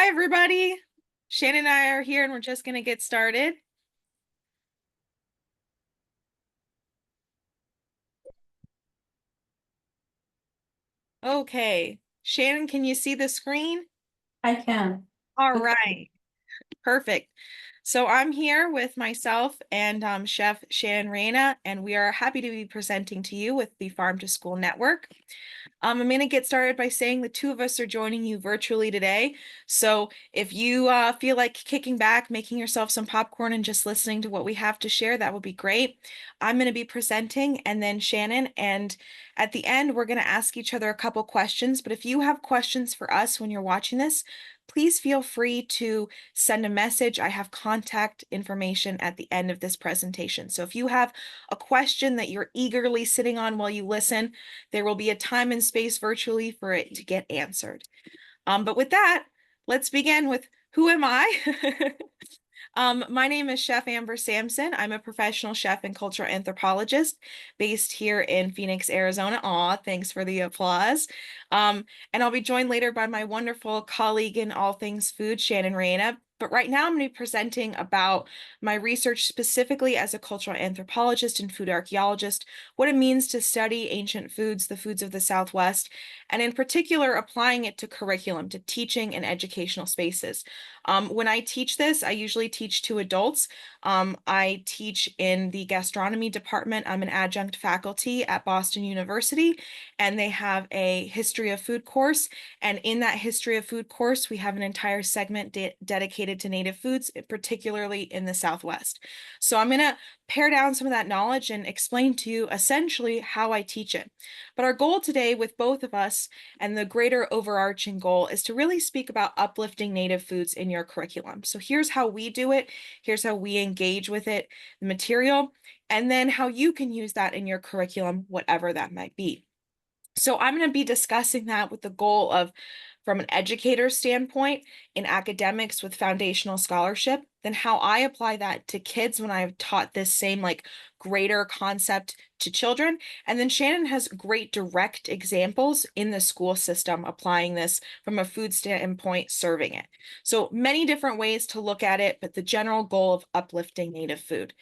Hi, everybody. Shannon and I are here and we're just going to get started. Okay. Shannon, can you see the screen? I can. All Okay. right. Perfect. So I'm here with myself and Chef Shannon Reina, and we are happy to be presenting to you with the Farm to School Network. I'm going to get started by saying the two of us are joining you virtually today. So if you feel like kicking back, making yourself some popcorn and just listening to what we have to share, that would be great. I'm going to be presenting and then Shannon. And at the end, we're going to ask each other a couple questions. But if you have questions for us when you're watching this, please feel free to send a message. I have contact information at the end of this presentation. So if you have a question that you're eagerly sitting on while you listen, there will be a time and space virtually for it to get answered. But with that, let's begin with who am I? My name is Chef Amber Sampson. I'm a professional chef and cultural anthropologist based here in Phoenix, Arizona. Aw, thanks for the applause. And I'll be joined later by my wonderful colleague in all things food, Shannon Reina. But right now I'm going to be presenting about my research specifically as a cultural anthropologist and food archaeologist, what it means to study ancient foods, the foods of the Southwest, and in particular applying it to curriculum, to teaching and educational spaces. When I teach this, I usually teach to adults. I teach in the gastronomy department. I'm an adjunct faculty at Boston University, and they have a history of food course. And in that history of food course, we have an entire segment dedicated to native foods, particularly in the Southwest. So I'm going to pare down some of that knowledge and explain to you essentially how I teach it. But our goal today with both of us and the greater overarching goal is to really speak about uplifting native foods in your curriculum. So here's how we do it. Here's how we engage with it, the material, and then how you can use that in your curriculum, whatever that might be. So I'm going to be discussing that with the goal of, from an educator standpoint, in academics with foundational scholarship, then how I apply that to kids when I've taught this same like greater concept to children. And then Shannon has great direct examples in the school system applying this from a food standpoint, serving it. So many different ways to look at it, but the general goal of uplifting native food.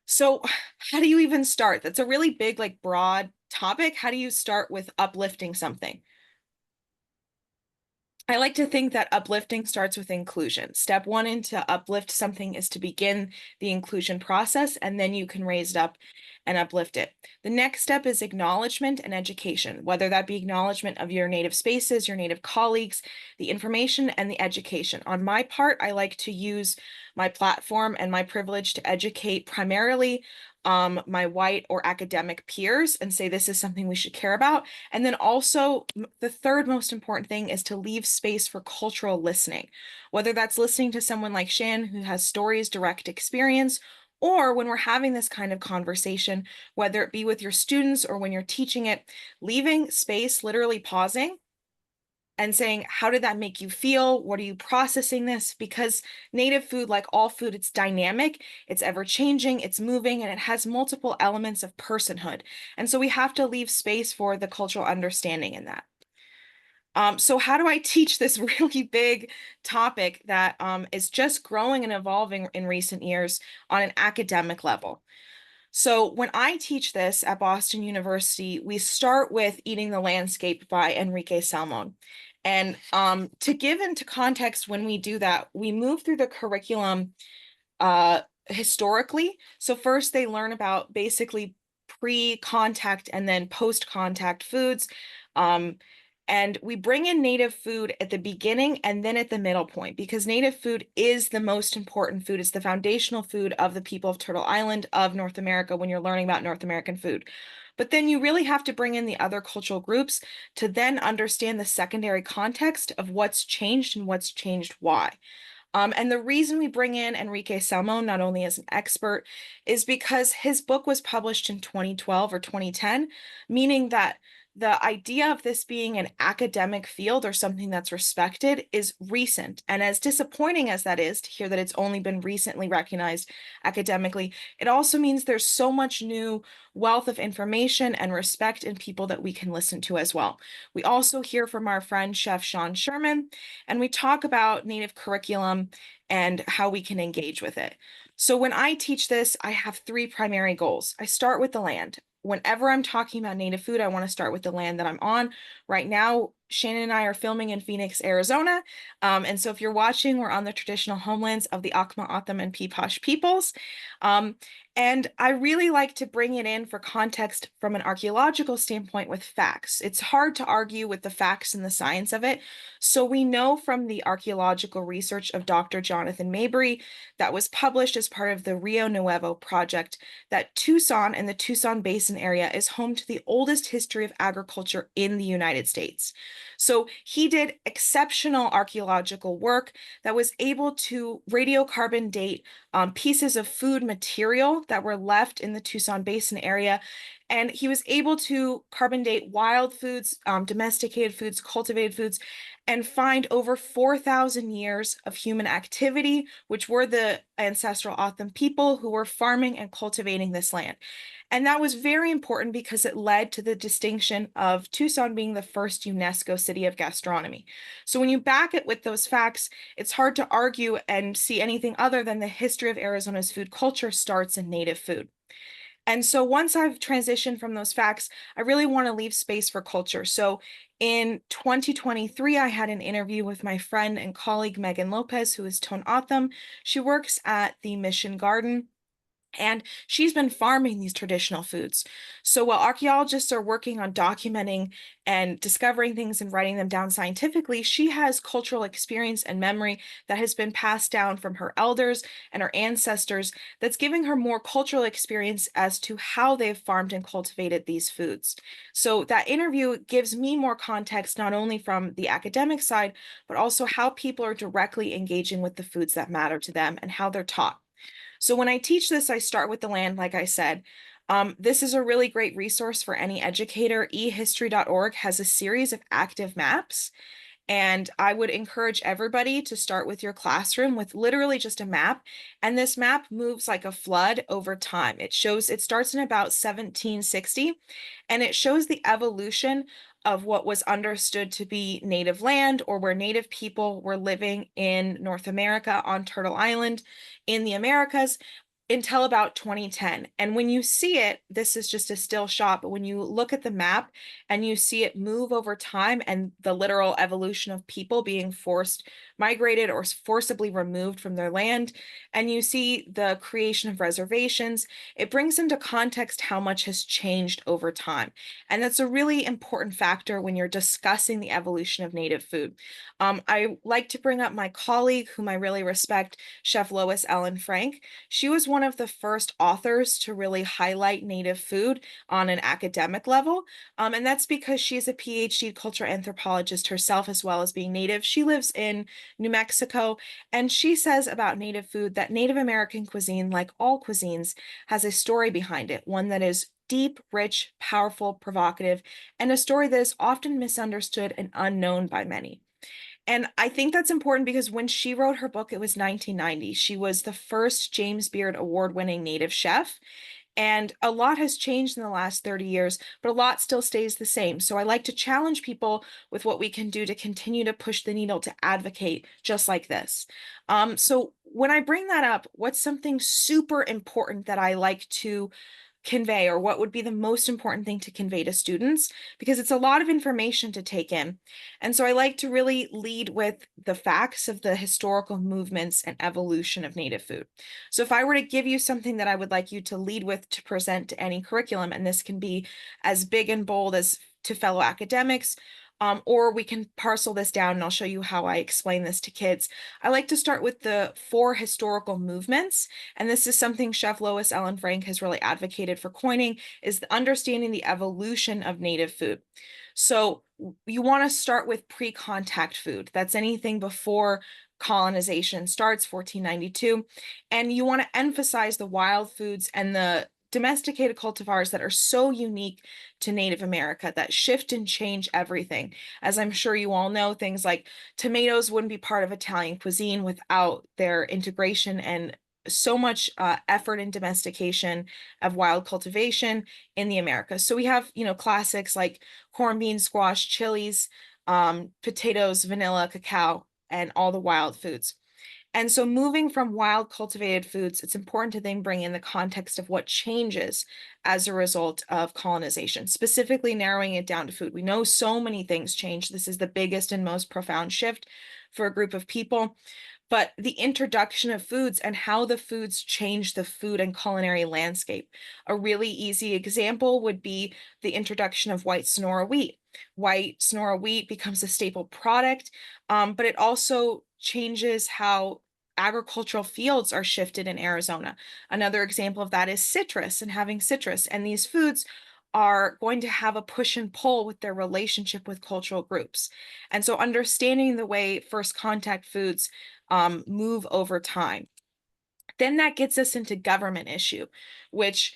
So, how do you even start? That's a really big, like broad topic. How do you start with uplifting something? I like to think that uplifting starts with inclusion. Step one into uplift something is to begin the inclusion process, and then you can raise it up and uplift it. The next step is acknowledgement and education, whether that be acknowledgement of your native spaces, your native colleagues, the information, and the education. On my part, I like to use my platform and my privilege to educate primarily my white or academic peers and say this is something we should care about. And then also, the third most important thing is to leave space for cultural listening, whether that's listening to someone like Shan who has stories, direct experience, or when we're having this kind of conversation, whether it be with your students or when you're teaching it, leaving space, literally pausing and saying, how did that make you feel? What are you processing this? Because native food, like all food, it's dynamic, it's ever changing, it's moving, and it has multiple elements of personhood. And so we have to leave space for the cultural understanding in that. So how do I teach this really big topic that is just growing and evolving in recent years on an academic level? So when I teach this at Boston University, we start with Eating the Landscape by Enrique Salmon. And to give into context, when we do that, we move through the curriculum historically. So first they learn about basically pre-contact and then post-contact foods. And we bring in native food at the beginning and then at the middle point because native food is the most important food. It's the foundational food of the people of Turtle Island, of North America, when you're learning about North American food. But then you really have to bring in the other cultural groups to then understand the secondary context of what's changed and what's changed why. And the reason we bring in Enrique Salmon, not only as an expert, is because his book was published in 2012 or 2010, meaning that the idea of this being an academic field or something that's respected is recent. And as disappointing as that is to hear that it's only been recently recognized academically, it also means there's so much new wealth of information and respect in people that we can listen to as well. We also hear from our friend Chef Sean Sherman, and we talk about Native curriculum and how we can engage with it. So when I teach this, I have three primary goals. I start with the land. Whenever I'm talking about Native food, I want to start with the land that I'm on. Right now, Shannon and I are filming in Phoenix, Arizona. And so if you're watching, we're on the traditional homelands of the Akma, O'odham, and Peepash peoples. Um, and I really like to bring it in for context from an archaeological standpoint with facts. It's hard to argue with the facts and the science of it. So we know from the archaeological research of Dr. Jonathan Mabry that was published as part of the Rio Nuevo project that Tucson and the Tucson Basin area is home to the oldest history of agriculture in the United States. So he did exceptional archaeological work that was able to radiocarbon date pieces of food material that were left in the Tucson Basin area. And he was able to carbon date wild foods, domesticated foods, cultivated foods, and find over 4,000 years of human activity, which were the ancestral O'odham people who were farming and cultivating this land. And that was very important because it led to the distinction of Tucson being the first UNESCO city of gastronomy. So when you back it with those facts, it's hard to argue and see anything other than the history of Arizona's food culture starts in native food. And so once I've transitioned from those facts, I really want to leave space for culture. So in 2023, I had an interview with my friend and colleague Megan Lopez, who is Tone O'odham. She works at the Mission Garden, and she's been farming these traditional foods. So while archaeologists are working on documenting and discovering things and writing them down scientifically, she has cultural experience and memory that has been passed down from her elders and her ancestors that's giving her more cultural experience as to how they've farmed and cultivated these foods. So that interview gives me more context, not only from the academic side, but also how people are directly engaging with the foods that matter to them and how they're taught. So when I teach this, I start with the land, like I said. This is a really great resource for any educator. ehistory.org has a series of active maps. And I would encourage everybody to start with your classroom with literally just a map. And this map moves like a flood over time. It starts in about 1760, and it shows the evolution of what was understood to be native land or where native people were living in North America on Turtle Island in the Americas until about 2010. And when you see it, this is just a still shot, but when you look at the map and you see it move over time and the literal evolution of people being migrated or forcibly removed from their land, and you see the creation of reservations, it brings into context how much has changed over time. And that's a really important factor when you're discussing the evolution of native food. I like to bring up my colleague, whom I really respect, Chef Lois Ellen Frank. She was one of the first authors to really highlight native food on an academic level. And that's because she's a PhD cultural anthropologist herself, as well as being native. She lives in New Mexico, and she says about native food that Native American cuisine, like all cuisines, has a story behind it, one that is deep, rich, powerful, provocative, and a story that is often misunderstood and unknown by many. And I think that's important because when she wrote her book, it was 1990. She was the first James Beard award-winning native chef. And a lot has changed in the last 30 years, but a lot still stays the same. So I like to challenge people with what we can do to continue to push the needle to advocate just like this. So when I bring that up, what's something super important that I like to convey, or what would be the most important thing to convey to students, because it's a lot of information to take in. And so I like to really lead with the facts of the historical movements and evolution of native food. So if I were to give you something that I would like you to lead with to present to any curriculum, and this can be as big and bold as to fellow academics, or we can parcel this down and I'll show you how I explain this to kids. I like to start with the 4 historical movements, and this is something Chef Lois Ellen Frank has really advocated for coining, is understanding the evolution of native food. So you want to start with pre-contact food. That's anything before colonization starts, 1492, and you want to emphasize the wild foods and the domesticated cultivars that are so unique to Native America that shift and change everything. As I'm sure you all know, things like tomatoes wouldn't be part of Italian cuisine without their integration and so much effort and domestication of wild cultivation in the Americas. So we have, classics like corn, bean, squash, chilies, potatoes, vanilla, cacao, and all the wild foods. And so moving from wild cultivated foods, it's important to then bring in the context of what changes as a result of colonization, specifically narrowing it down to food. We know so many things change. This is the biggest and most profound shift for a group of people. But the introduction of foods and how the foods change the food and culinary landscape. A really easy example would be the introduction of white Sonora wheat. White Sonora wheat becomes a staple product, but it also changes how agricultural fields are shifted in Arizona. Another example of that is citrus and having citrus. And these foods are going to have a push and pull with their relationship with cultural groups. And so understanding the way first contact foods move over time. Then that gets us into government issue, which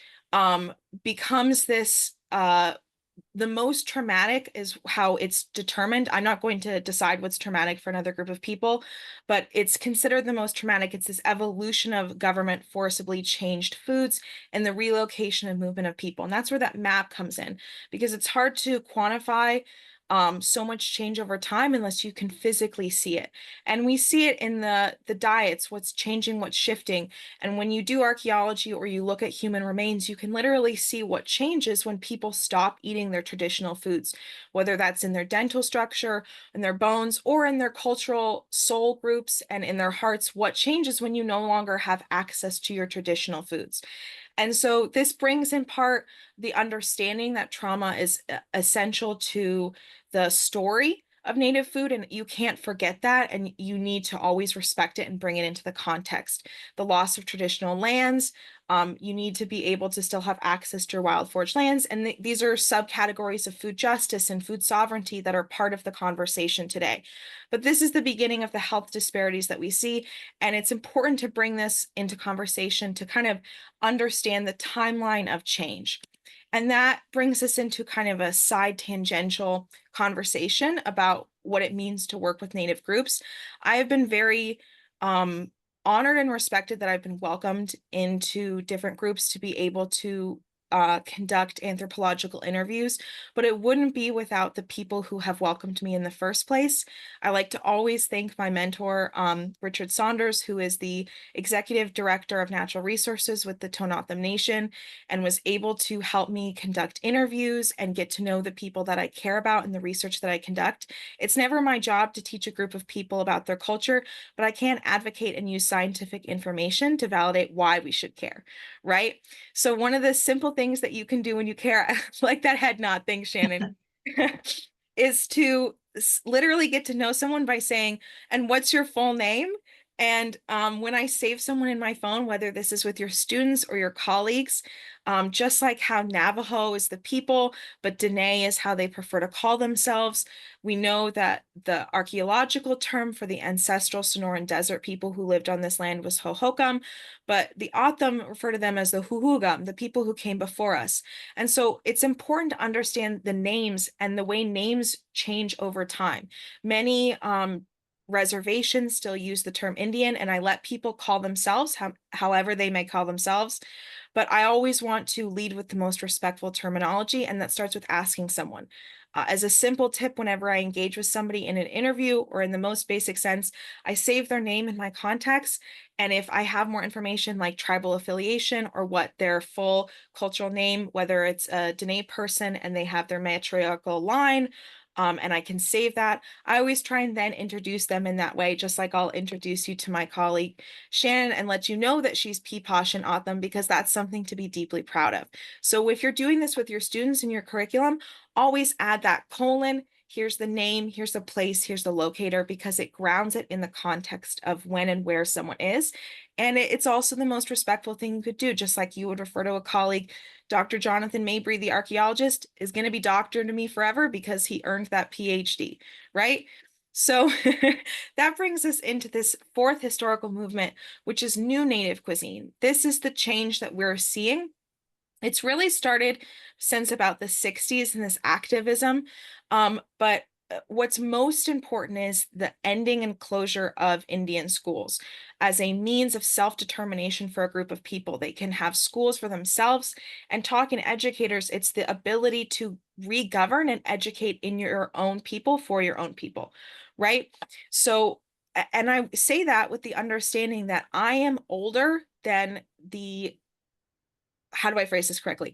becomes this the most traumatic is how it's determined. I'm not going to decide what's traumatic for another group of people, but it's considered the most traumatic. It's this evolution of government forcibly changed foods and the relocation and movement of people. And that's where that map comes in, because it's hard to quantify so much change over time unless you can physically see it. And we see it in the diets, what's changing, what's shifting. And when you do archaeology or you look at human remains, you can literally see what changes when people stop eating their traditional foods, whether that's in their dental structure, in their bones, or in their cultural soul groups and in their hearts. What changes when you no longer have access to your traditional foods? And so this brings in part the understanding that trauma is essential to the story of Native food, and you can't forget that, and you need to always respect it and bring it into the context. The loss of traditional lands, you need to be able to still have access to your wild forage lands, and these are subcategories of food justice and food sovereignty that are part of the conversation today. But this is the beginning of the health disparities that we see, and it's important to bring this into conversation to kind of understand the timeline of change. And that brings us into kind of a side tangential conversation about what it means to work with Native groups. I have been very honored and respected that I've been welcomed into different groups to be able to conduct anthropological interviews, but it wouldn't be without the people who have welcomed me in the first place. I like to always thank my mentor, Richard Saunders, who is the Executive Director of Natural Resources with the Tohono Nation and was able to help me conduct interviews and get to know the people that I care about and the research that I conduct. It's never my job to teach a group of people about their culture, but I can advocate and use scientific information to validate why we should care, right? So one of the simple things that you can do when you care, like that head nod, thanks, Shannon, is to literally get to know someone by saying, and what's your full name? And when I save someone in my phone, whether this is with your students or your colleagues, just like how Navajo is the people, but Dene is how they prefer to call themselves. We know that the archaeological term for the ancestral Sonoran Desert people who lived on this land was Hohokam, but the O'odham refer to them as the Huhugam, the people who came before us. And so it's important to understand the names and the way names change over time. Many reservations still use the term Indian, and I let people call themselves however they may call themselves. But I always want to lead with the most respectful terminology, and that starts with asking someone. As a simple tip, whenever I engage with somebody in an interview or in the most basic sense, I save their name in my contacts. And if I have more information like tribal affiliation or what their full cultural name, whether it's a Dene person and they have their matriarchal line, and I can save that. I always try and then introduce them in that way, just like I'll introduce you to my colleague Shannon and let you know that she's Peeposh and O'odham, because that's something to be deeply proud of. So if you're doing this with your students in your curriculum, always add that colon. Here's the name, here's the place, here's the locator, because it grounds it in the context of when and where someone is. And it's also the most respectful thing you could do, just like you would refer to a colleague. Dr. Jonathan Mabry, the archaeologist, is going to be doctor to me forever because he earned that PhD, right? So that brings us into this fourth historical movement, which is new Native cuisine. This is the change that we're seeing It's really started since about the 60s in this activism. But what's most important is the ending and closure of Indian schools as a means of self-determination for a group of people. They can have schools for themselves, and talking to educators, it's the ability to re-govern and educate in your own people for your own people, right? So, and I say that with the understanding that I am older than the, how do I phrase this correctly?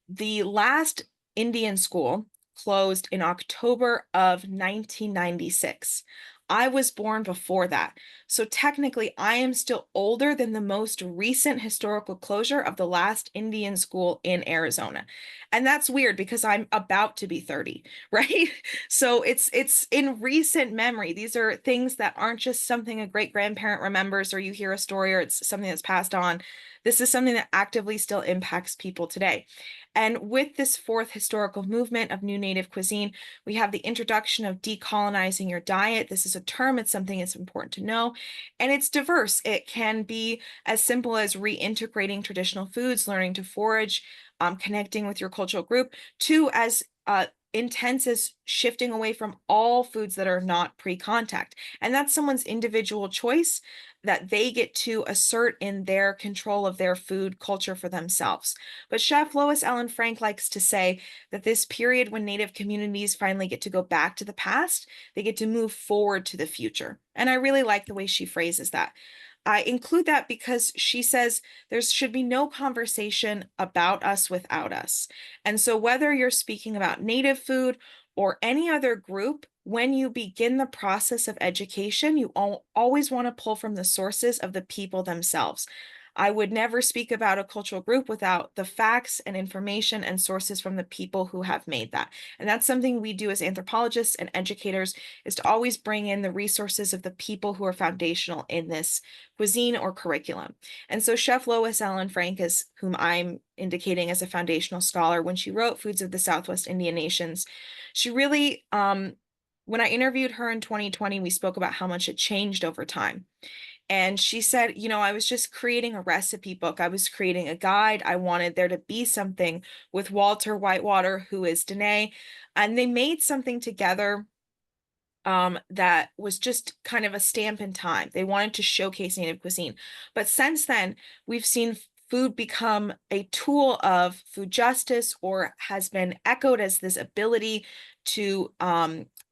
The last Indian school closed in October of 1996. I was born before that. So technically, I am still older than the most recent historical closure of the last Indian school in Arizona. And that's weird because I'm about to be 30, right? So it's in recent memory. These are things that aren't just something a great grandparent remembers or you hear a story or it's something that's passed on. This is something that actively still impacts people today. And with this fourth historical movement of new native cuisine, we have the introduction of decolonizing your diet. This is a term, it's something that's important to know. And it's diverse. It can be as simple as reintegrating traditional foods, learning to forage, connecting with your cultural group, to as intense as shifting away from all foods that are not pre-contact. And that's someone's individual choice that they get to assert in their control of their food culture for themselves. But Chef Lois Ellen Frank likes to say that this period when Native communities finally get to go back to the past, they get to move forward to the future. And I really like the way she phrases that. I include that because she says there should be no conversation about us without us. And so, whether you're speaking about Native food or any other group, when you begin the process of education, you always want to pull from the sources of the people themselves. I would never speak about a cultural group without the facts and information and sources from the people who have made that. And that's something we do as anthropologists and educators, is to always bring in the resources of the people who are foundational in this cuisine or curriculum. And so Chef Lois Allen Frank is whom I'm indicating as a foundational scholar. When she wrote Foods of the Southwest Indian Nations, she really, when I interviewed her in 2020, we spoke about how much it changed over time. And she said, I was just creating a recipe book. I was creating a guide. I wanted there to be something with Walter Whitewater, who is Danae. And they made something together that was just kind of a stamp in time. They wanted to showcase Native cuisine. But since then, we've seen food become a tool of food justice, or has been echoed as this ability to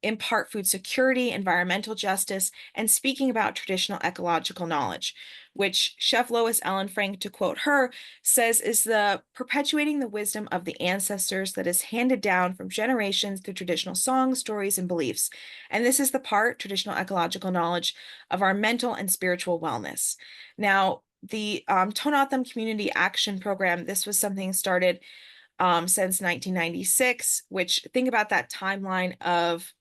impart food security, environmental justice, and speaking about traditional ecological knowledge, which Chef Lois Ellen Frank, to quote her, says is the perpetuating the wisdom of the ancestors that is handed down from generations through traditional songs, stories, and beliefs. And this is the part, traditional ecological knowledge, of our mental and spiritual wellness. Now, the Tonatham Community Action Program, this was something started since 1996, which, think about that timeline of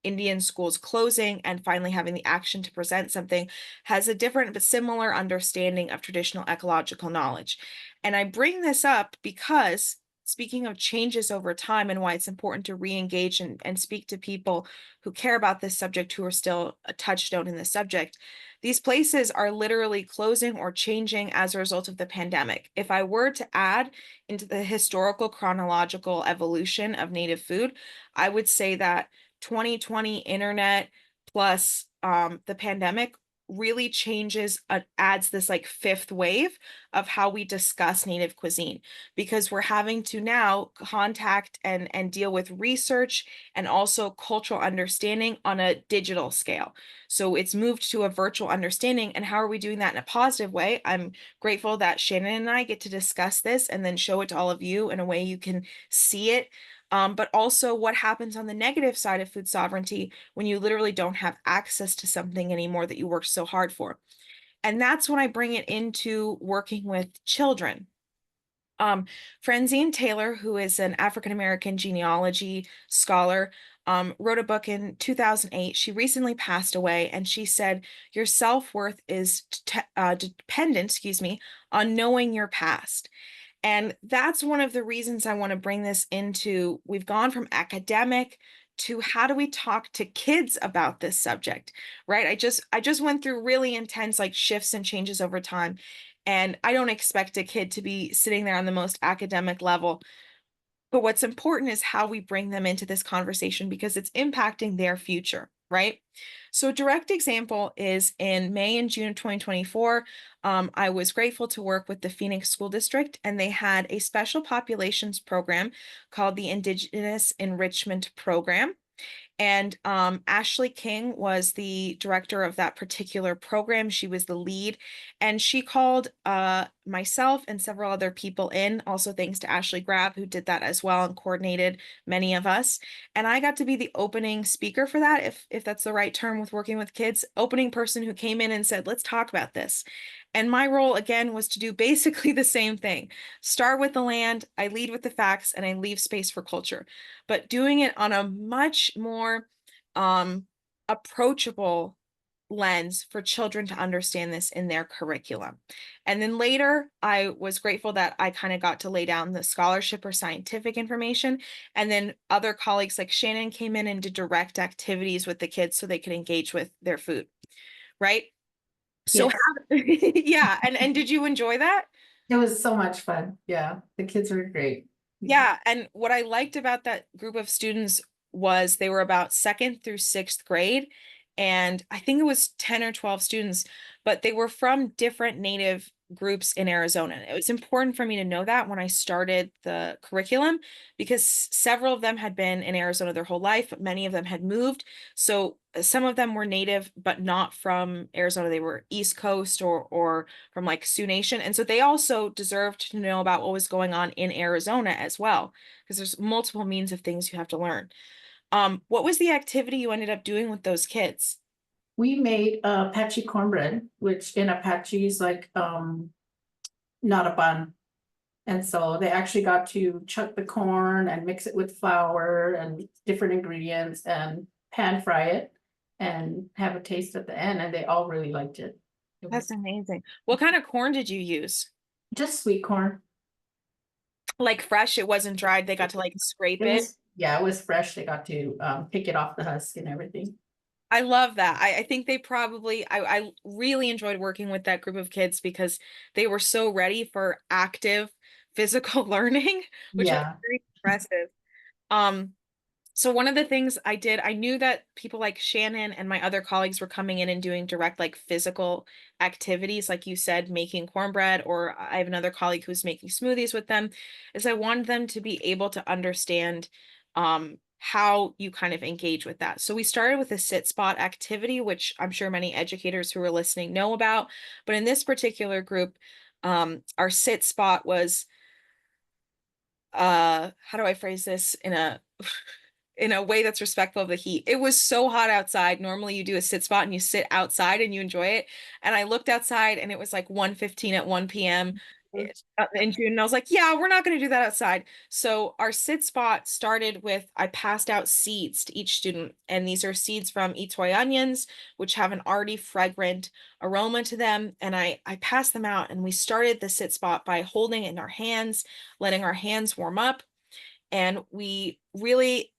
Indian schools closing and finally having the action to present something, has a different but similar understanding of traditional ecological knowledge. And I bring this up because, speaking of changes over time and why it's important to re-engage and speak to people who care about this subject, who are still a touchstone in this subject, these places are literally closing or changing as a result of the pandemic. If I were to add into the historical chronological evolution of Native food, I would say that 2020 internet plus the pandemic really changes, adds this like fifth wave of how we discuss Native cuisine, because we're having to now contact and deal with research and also cultural understanding on a digital scale. So it's moved to a virtual understanding. And how are we doing that in a positive way? I'm grateful that Shannon and I get to discuss this and then show it to all of you in a way you can see it. But also what happens on the negative side of food sovereignty when you literally don't have access to something anymore that you worked so hard for. And that's when I bring it into working with children. Francine Taylor, who is an African American genealogy scholar, wrote a book in 2008. She recently passed away, and she said, "Your self-worth is dependent, on knowing your past." And that's one of the reasons I want to bring this into, we've gone from academic to how do we talk to kids about this subject, right? I just went through really intense like shifts and changes over time. And I don't expect a kid to be sitting there on the most academic level. But what's important is how we bring them into this conversation because it's impacting their future, right? So, a direct example is in May and June of 2024. I was grateful to work with the Phoenix School District, and they had a special populations program called the Indigenous Enrichment Program. And Ashley King was the director of that particular program. She was the lead, and she called myself and several other people in, also thanks to Ashley Grab, who did that as well and coordinated many of us. And I got to be the opening speaker for that, if that's the right term with working with kids, opening person who came in and said, let's talk about this. And my role again was to do basically the same thing. Start with the land, I lead with the facts, and I leave space for culture, but doing it on a much more approachable lens for children to understand this in their curriculum. And then later, I was grateful that I kind of got to lay down the scholarship or scientific information. And then other colleagues like Shannon came in and did direct activities with the kids so they could engage with their food, right? So, Yes, yeah. And did you enjoy that? it was so much fun. Yeah, the kids were great. Yeah, and what I liked about that group of students was they were about second through sixth grade, and I think it was 10 or 12 students, but they were from different Native groups in Arizona. It was important for me to know that when I started the curriculum because several of them had been in Arizona their whole life, but many of them had moved. So some of them were Native, but not from Arizona. They were East Coast or from like Sioux Nation. And so they also deserved to know about what was going on in Arizona as well, because there's multiple means of things you have to learn. What was the activity you ended up doing with those kids? We made Apache cornbread, which in Apache is like not a bun. And so they actually got to chuck the corn and mix it with flour and different ingredients and pan fry it and have a taste at the end. And they all really liked it. It That's was amazing. What kind of corn did you use? just sweet corn. Like fresh, it wasn't dried. They got to like scrape It it. was, yeah, it was fresh. They got to pick it off the husk and everything. I love that. I think they probably, I really enjoyed working with that group of kids because they were so ready for active physical learning, which was Yeah. very impressive. Um, So one of the things I did, I knew that people like Shannon and my other colleagues were coming in and doing direct like physical activities, like you said, making cornbread, or I have another colleague who's making smoothies with them, is I wanted them to be able to understand how you kind of engage with that. So we started with a sit spot activity, which I'm sure many educators who are listening know about. But in this particular group, our sit spot was how do I phrase this in a in a way that's respectful of the heat. It was so hot outside. Normally you do a sit spot and you sit outside and you enjoy it. And I looked outside and it was like 1:15 at 1 p.m. in June. And I was like, yeah, we're not going to do that outside. So our sit spot started with I passed out seeds to each student. And these are seeds from itoy onions, which have an already fragrant aroma to them. And I passed them out and we started the sit spot by holding it in our hands, letting our hands warm up. And we really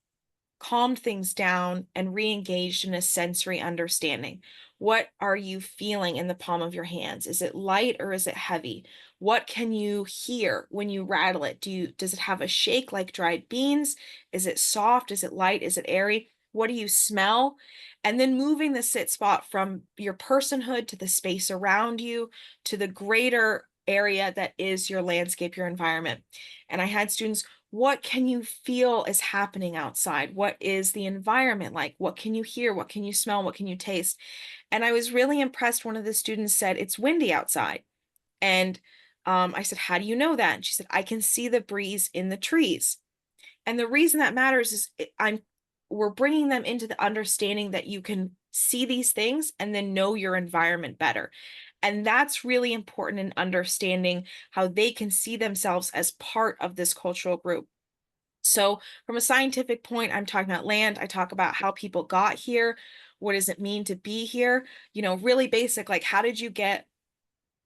calmed things down and re-engaged in a sensory understanding. What are you feeling in the palm of your hands? Is it light or is it heavy? What can you hear when you rattle it? Does it have a shake like dried beans? Is it soft? Is it light? Is it airy? What do you smell? And then moving the sit spot from your personhood to the space around you to the greater area that is your landscape, your environment. And I had students, what can you feel is happening outside? What is the environment like? What can you hear? What can you smell? What can you taste? And I was really impressed. One of the students said, it's windy outside. And I said, how do you know that? And she said, I can see the breeze in the trees. And the reason that matters is we're bringing them into the understanding that you can see these things and then know your environment better. And that's really important in understanding how they can see themselves as part of this cultural group. So, from a scientific point, I'm talking about land. I talk about how people got here. What does it mean to be here? Really basic, like how did you get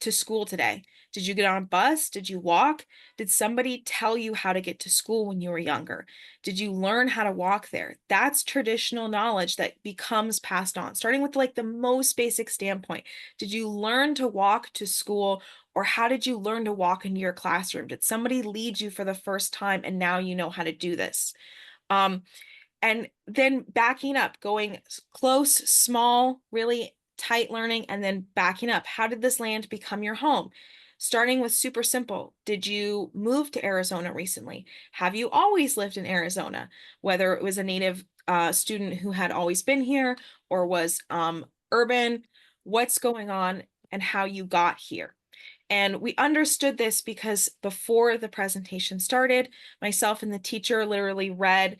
to school today? Did you get on a bus? Did you walk? Did somebody tell you how to get to school when you were younger? Did you learn how to walk there? That's traditional knowledge that becomes passed on, starting with like the most basic standpoint. Did you learn to walk to school, or how did you learn to walk into your classroom? Did somebody lead you for the first time and now you know how to do this? Um, and then backing up, going close, small, really tight learning, and then backing up. How did this land become your home? Starting with super simple. Did you move to Arizona recently? Have you always lived in Arizona? Whether it was a native student who had always been here or was urban, what's going on and how you got here. And we understood this because before the presentation started, myself and the teacher literally read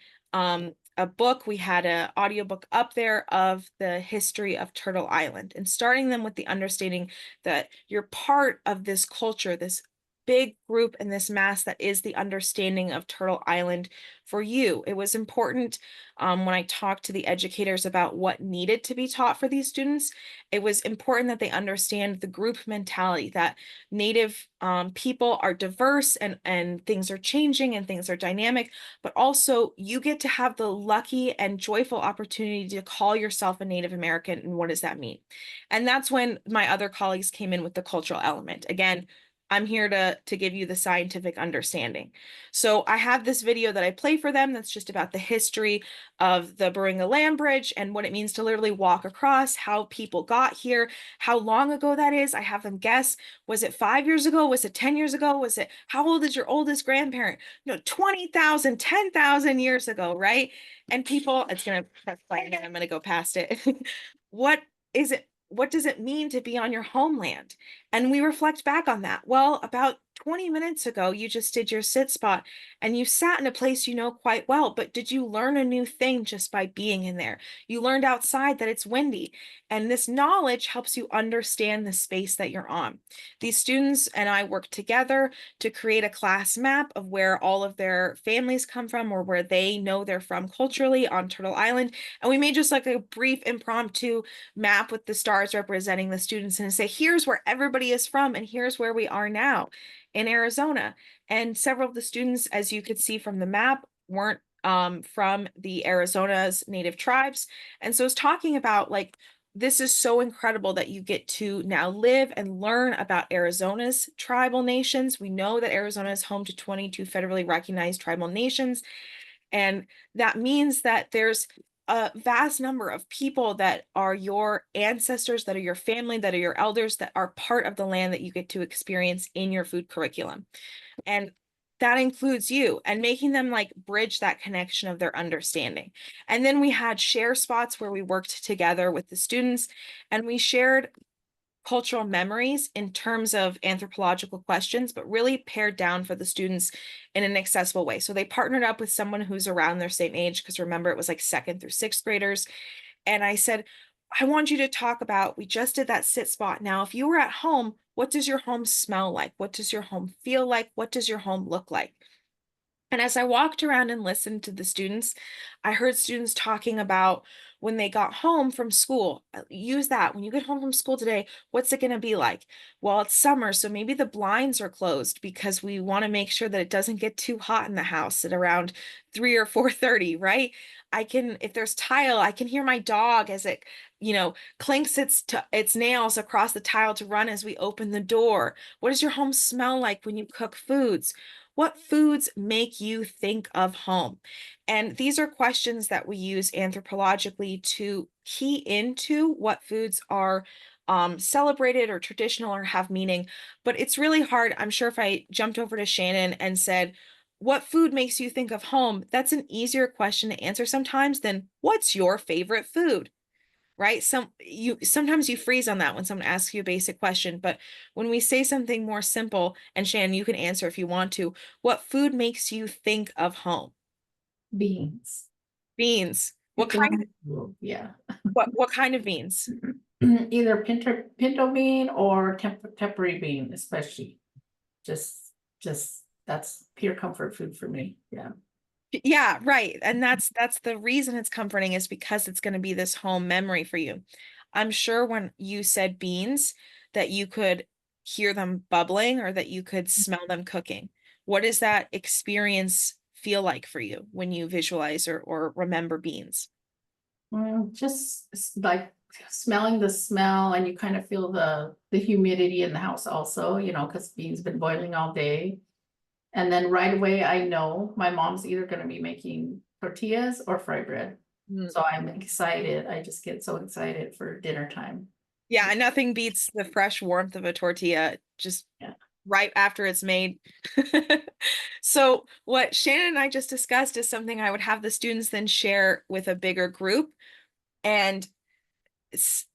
a book. We had an audiobook up there of the history of Turtle Island, and starting them with the understanding that you're part of this culture, this big group and this mass that is the understanding of Turtle Island for you. It was important when I talked to the educators about what needed to be taught for these students. It was important that they understand the group mentality, that Native people are diverse and things are changing and things are dynamic, but also you get to have the lucky and joyful opportunity to call yourself a Native American. And what does that mean? And that's when my other colleagues came in with the cultural element. Again, I'm here to give you the scientific understanding. So I have this video that I play for them that's just about the history of the Baringa Land Bridge and what it means to literally walk across, how people got here, how long ago that is. I have them guess, was it 5 years ago? Was it 10 years ago? Was it, how old is your oldest grandparent? 20,000, 10,000 years ago, right? And people, it's going to press play again. I'm going to go past it. What is it? What does it mean to be on your homeland? And we reflect back on that. Well, about 20 minutes ago, you just did your sit spot and you sat in a place you know quite well, but did you learn a new thing just by being in there? You learned outside that it's windy, and this knowledge helps you understand the space that you're on. These students and I work together to create a class map of where all of their families come from or where they know they're from culturally on Turtle Island. And we made just like a brief impromptu map with the stars representing the students and say, here's where everybody is from and here's where we are now in Arizona. And several of the students, as you could see from the map, weren't from the Arizona's native tribes. And so it's talking about like, this is so incredible that you get to now live and learn about Arizona's tribal nations. We know that Arizona is home to 22 federally recognized tribal nations. And that means that there's a vast number of people that are your ancestors, that are your family, that are your elders, that are part of the land that you get to experience in your food curriculum. And that includes you, and making them like bridge that connection of their understanding. And then we had share spots where we worked together with the students and we shared cultural memories in terms of anthropological questions, but really pared down for the students in an accessible way. So they partnered up with someone who's around their same age, because remember, it was like second through sixth graders. And I said, I want you to talk about, we just did that sit spot. Now, if you were at home, what does your home smell like? What does your home feel like? What does your home look like? And as I walked around and listened to the students, I heard students talking about when they got home from school. Use that. When you get home from school today, what's it going to be like? Well, it's summer, so maybe the blinds are closed because we want to make sure that it doesn't get too hot in the house at around 3 or 4:30, right? I can, if there's tile, I can hear my dog as it, clinks its nails across the tile to run as we open the door. What does your home smell like when you cook foods? What foods make you think of home? And these are questions that we use anthropologically to key into what foods are celebrated or traditional or have meaning. But it's really hard. I'm sure if I jumped over to Shannon and said, what food makes you think of home? That's an easier question to answer sometimes than what's your favorite food? Right? Sometimes you freeze on that when someone asks you a basic question, but when we say something more simple, and Shannon, you can answer if you want to, what food makes you think of home? Beans. Beans. What Picking kind? yeah. What kind of beans? Either pinto bean or tempura bean, especially. Just that's pure comfort food for me. Yeah. Yeah, right. And that's the reason it's comforting, is because it's going to be this home memory for you. I'm sure when you said beans that you could hear them bubbling or that you could smell them cooking. What does that experience feel like for you when you visualize or remember beans? Just like smelling the smell, and you kind of feel the humidity in the house also, because beans been boiling all day. And then right away, I know my mom's either gonna be making tortillas or fry bread. Mm. So I'm excited. I just get so excited for dinner time. Yeah, nothing beats the fresh warmth of a tortilla just Yeah. right after it's made. So, what Shannon and I just discussed is something I would have the students then share with a bigger group and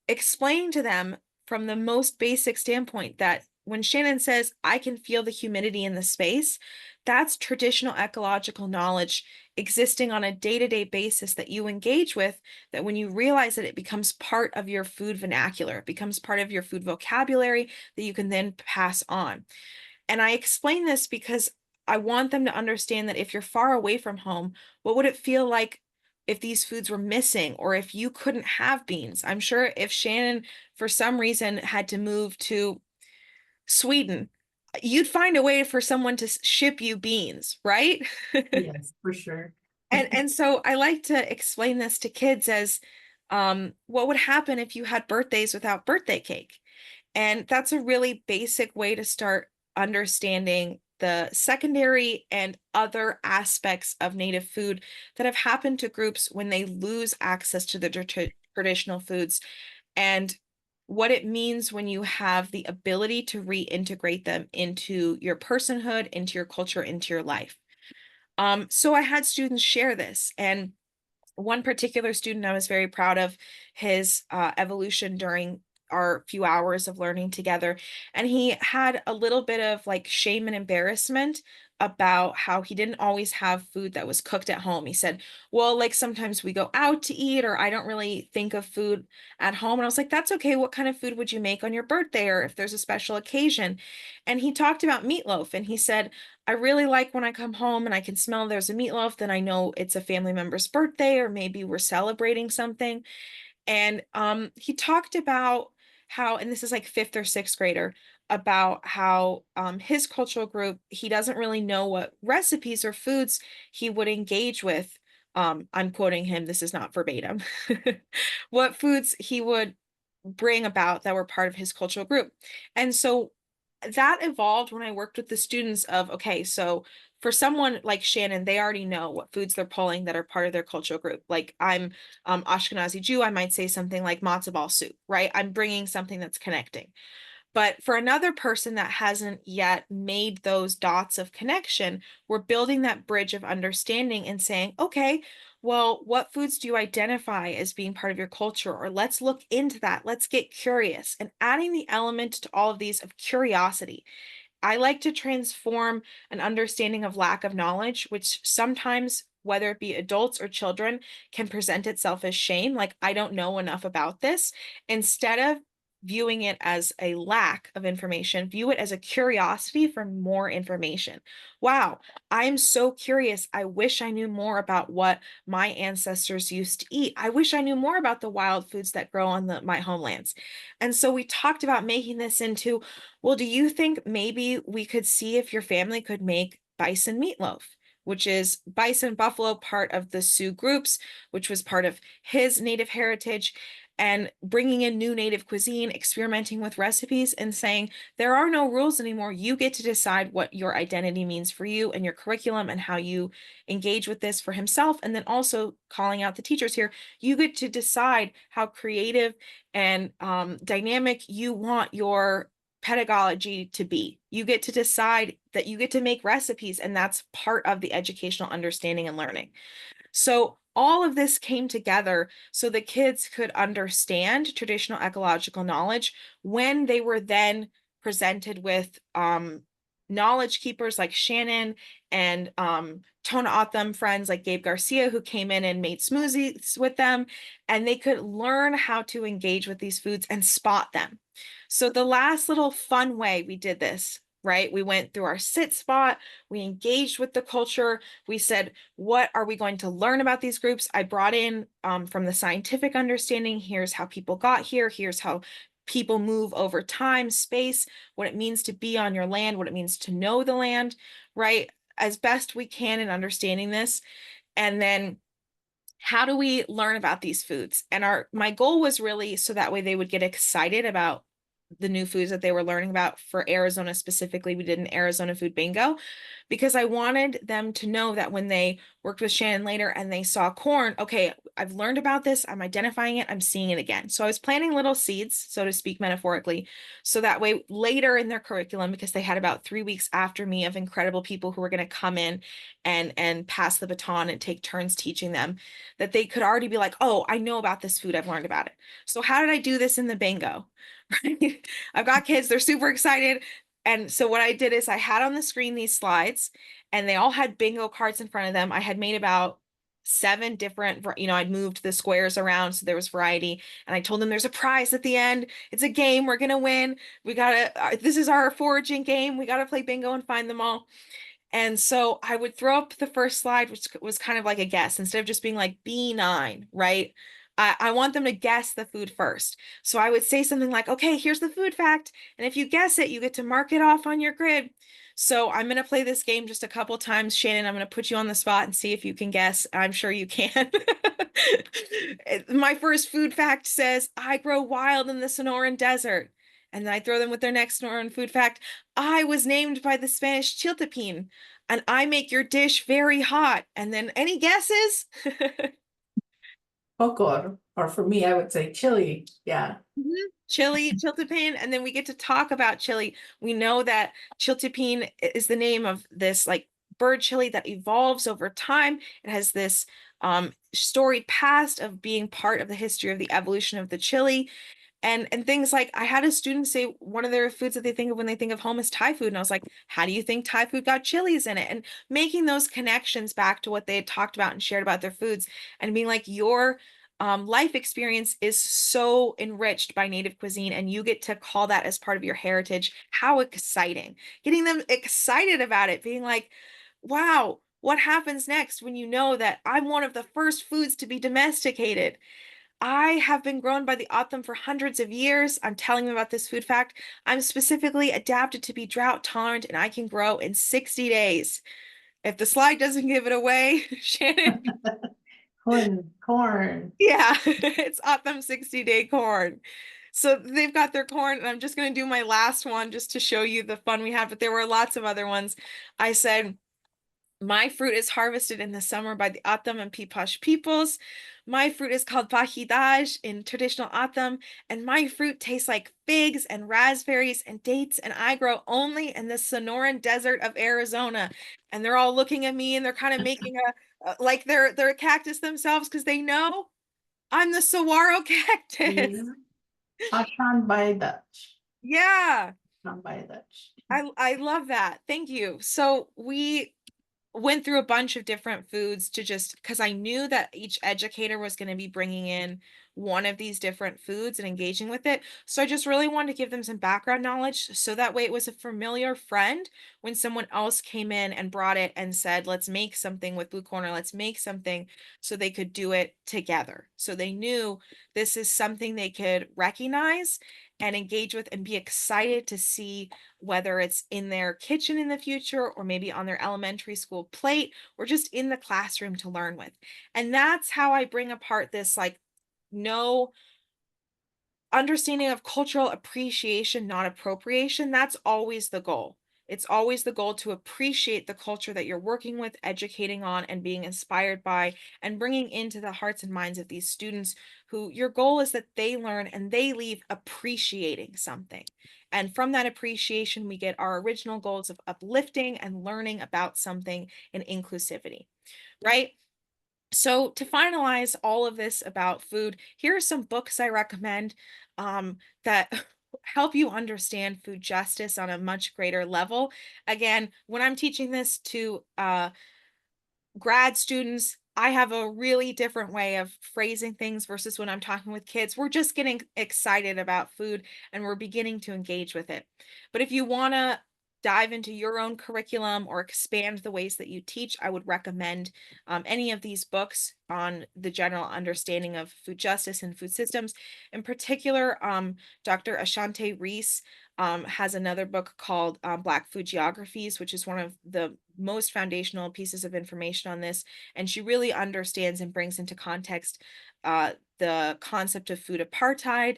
explain to them from the most basic standpoint that when Shannon says, I can feel the humidity in the space, that's traditional ecological knowledge existing on a day-to-day basis that you engage with, that when you realize that it becomes part of your food vernacular, it becomes part of your food vocabulary that you can then pass on. And I explain this because I want them to understand that if you're far away from home, what would it feel like if these foods were missing or if you couldn't have beans? I'm sure if Shannon, for some reason, had to move to Sweden, you'd find a way for someone to ship you beans, right? Yes, for sure. And so I like to explain this to kids as what would happen if you had birthdays without birthday cake? And that's a really basic way to start understanding the secondary and other aspects of Native food that have happened to groups when they lose access to the traditional foods and what it means when you have the ability to reintegrate them into your personhood, into your culture, into your life. So I had students share this, and one particular student I was very proud of his evolution during our few hours of learning together. And he had a little bit of like shame and embarrassment about how he didn't always have food that was cooked at home. He said, well, like sometimes we go out to eat, or I don't really think of food at home. And I was like, that's okay. What kind of food would you make on your birthday or if there's a special occasion? And he talked about meatloaf and he said, I really like when I come home and I can smell there's a meatloaf, then I know it's a family member's birthday or maybe we're celebrating something. And he talked about how, and this is like fifth or sixth grader, about how his cultural group, he doesn't really know what recipes or foods he would engage with. I'm quoting him, this is not verbatim. What foods he would bring about that were part of his cultural group. And so that evolved when I worked with the students of, okay, so for someone like Shannon, they already know what foods they're pulling that are part of their cultural group. Like I'm Ashkenazi Jew, I might say something like matzo ball soup, right? I'm bringing something that's connecting. But for another person that hasn't yet made those dots of connection, we're building that bridge of understanding and saying, okay, well, what foods do you identify as being part of your culture? Or let's look into that. Let's get curious and adding the element to all of these of curiosity. I like to transform an understanding of lack of knowledge, which sometimes, whether it be adults or children, can present itself as shame, like I don't know enough about this, instead of viewing it as a lack of information, view it as a curiosity for more information. Wow, I'm so curious. I wish I knew more about what my ancestors used to eat. I wish I knew more about the wild foods that grow on my homelands. And so we talked about making this into, well, do you think maybe we could see if your family could make bison meatloaf, which is bison buffalo, part of the Sioux groups, which was part of his native heritage, and bringing in new native cuisine, experimenting with recipes, and saying, there are no rules anymore. You get to decide what your identity means for you and your curriculum and how you engage with this for himself. And then also calling out the teachers here, you get to decide how creative and dynamic you want your pedagogy to be. You get to decide that you get to make recipes, and that's part of the educational understanding and learning. So all of this came together so the kids could understand traditional ecological knowledge when they were then presented with knowledge keepers like Shannon and Tona Otham friends like Gabe Garcia, who came in and made smoothies with them, and they could learn how to engage with these foods and spot them. So the last little fun way we did this, right? We went through our sit spot, we engaged with the culture, we said, what are we going to learn about these groups? I brought in from the scientific understanding, here's how people got here, here's how people move over time, space, what it means to be on your land, what it means to know the land, right? As best we can in understanding this. And then how do we learn about these foods? And my goal was really so that way they would get excited about the new foods that they were learning about. For Arizona specifically, we did an Arizona food bingo because I wanted them to know that when they worked with Shannon later and they saw corn, okay, I've learned about this, I'm identifying it, I'm seeing it again. So I was planting little seeds, so to speak, metaphorically, so that way later in their curriculum, because they had about 3 weeks after me of incredible people who were going to come in and pass the baton and take turns teaching them, that they could already be like, oh, I know about this food, I've learned about it. So how did I do this in the bingo? Right? I've got kids, they're super excited. And so what I did is I had on the screen these slides and they all had bingo cards in front of them. I had made about 7 different, I'd moved the squares around so there was variety. And I told them there's a prize at the end. It's a game. We're going to win. This is our foraging game. We got to play bingo and find them all. And so I would throw up the first slide, which was kind of like a guess, instead of just being like B9, right? I want them to guess the food first. So I would say something like, okay, here's the food fact. And if you guess it, you get to mark it off on your grid. So I'm going to play this game just a couple times. Shannon, I'm going to put you on the spot and see if you can guess. I'm sure you can. My first food fact says, I grow wild in the Sonoran Desert. And then I throw them with their next Sonoran food fact. I was named by the Spanish chiltepin, and I make your dish very hot. And then any guesses? Pokor, or for me, I would say chili. Yeah. Mhm. Chili, chiltepin, and then we get to talk about chili. We know that chiltepin is the name of this like bird chili that evolves over time. It has this storied past of being part of the history of the evolution of the chili. And things like I had a student say one of their foods that they think of when they think of home is Thai food. And I was like, how do you think Thai food got chilies in it? And making those connections back to what they had talked about and shared about their foods and being like, your life experience is so enriched by Native cuisine, and you get to call that as part of your heritage. How exciting! Getting them excited about it, being like, wow, what happens next when you know that I'm one of the first foods to be domesticated? I have been grown by the O'odham for hundreds of years. I'm telling them about this food fact. I'm specifically adapted to be drought tolerant and I can grow in 60 days. If the slide doesn't give it away, Shannon, Corn. yeah, it's O'odham 60-day corn. So they've got their corn, and I'm just going to do my last one just to show you the fun we had, but there were lots of other ones. I said, my fruit is harvested in the summer by the O'odham and Pipash peoples. My fruit is called pahidaj in traditional O'odham, and my fruit tastes like figs and raspberries and dates, and I grow only in the Sonoran Desert of Arizona. And they're all looking at me, and they're kind of making like they're a cactus themselves because they know I'm the saguaro cactus. Yeah. Ashan by Dutch. Yeah, Ashan by Dutch. I love that. Thank you. So we went through a bunch of different foods to just because I knew that each educator was going to be bringing in one of these different foods and engaging with it. So I just really wanted to give them some background knowledge so that way it was a familiar friend when someone else came in and brought it and said, let's make something with Blue Corner, let's make something, so they could do it together. So they knew this is something they could recognize and engage with and be excited to see, whether it's in their kitchen in the future or maybe on their elementary school plate or just in the classroom to learn with. And that's how I bring apart this like no understanding of cultural appreciation, not appropriation. That's always the goal. It's always the goal to appreciate the culture that you're working with, educating on, and being inspired by, and bringing into the hearts and minds of these students who your goal is that they learn and they leave appreciating something. And from that appreciation, we get our original goals of uplifting and learning about something and inclusivity, right? So to finalize all of this about food, here are some books I recommend that help you understand food justice on a much greater level. Again, when I'm teaching this to grad students, I have a really different way of phrasing things versus when I'm talking with kids. We're just getting excited about food and we're beginning to engage with it. But if you want to dive into your own curriculum or expand the ways that you teach, I would recommend any of these books on the general understanding of food justice and food systems. In particular, Dr. Ashante Reese has another book called Black Food Geographies, which is one of the most foundational pieces of information on this. And she really understands and brings into context the concept of food apartheid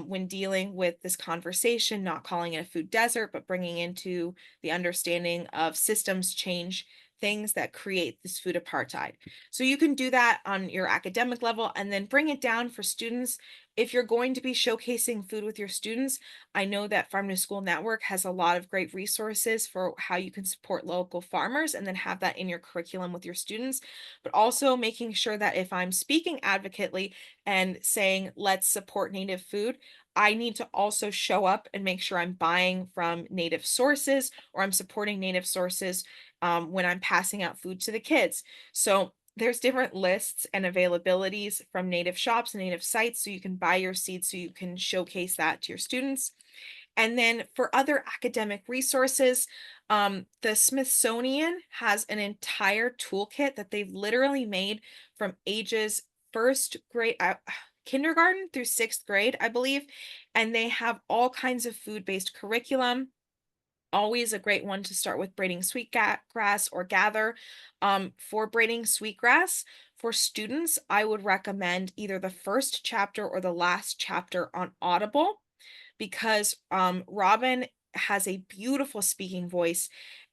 when dealing with this conversation, not calling it a food desert, but bringing into the understanding of systems change, things that create this food apartheid. So you can do that on your academic level and then bring it down for students. If you're going to be showcasing food with your students, I know that Farm to School Network has a lot of great resources for how you can support local farmers and then have that in your curriculum with your students, but also making sure that if I'm speaking advocately and saying, let's support native food, I need to also show up and make sure I'm buying from native sources or I'm supporting native sources when I'm passing out food to the kids. So there's different lists and availabilities from native shops and native sites so you can buy your seeds so you can showcase that to your students. And then for other academic resources, the Smithsonian has an entire toolkit that they've literally made from ages first grade, kindergarten through sixth grade, I believe. And they have all kinds of food-based curriculum. Always a great one to start with braiding sweetgrass or gather. For braiding sweetgrass, for students, I would recommend either the first chapter or the last chapter on Audible because Robin has a beautiful speaking voice.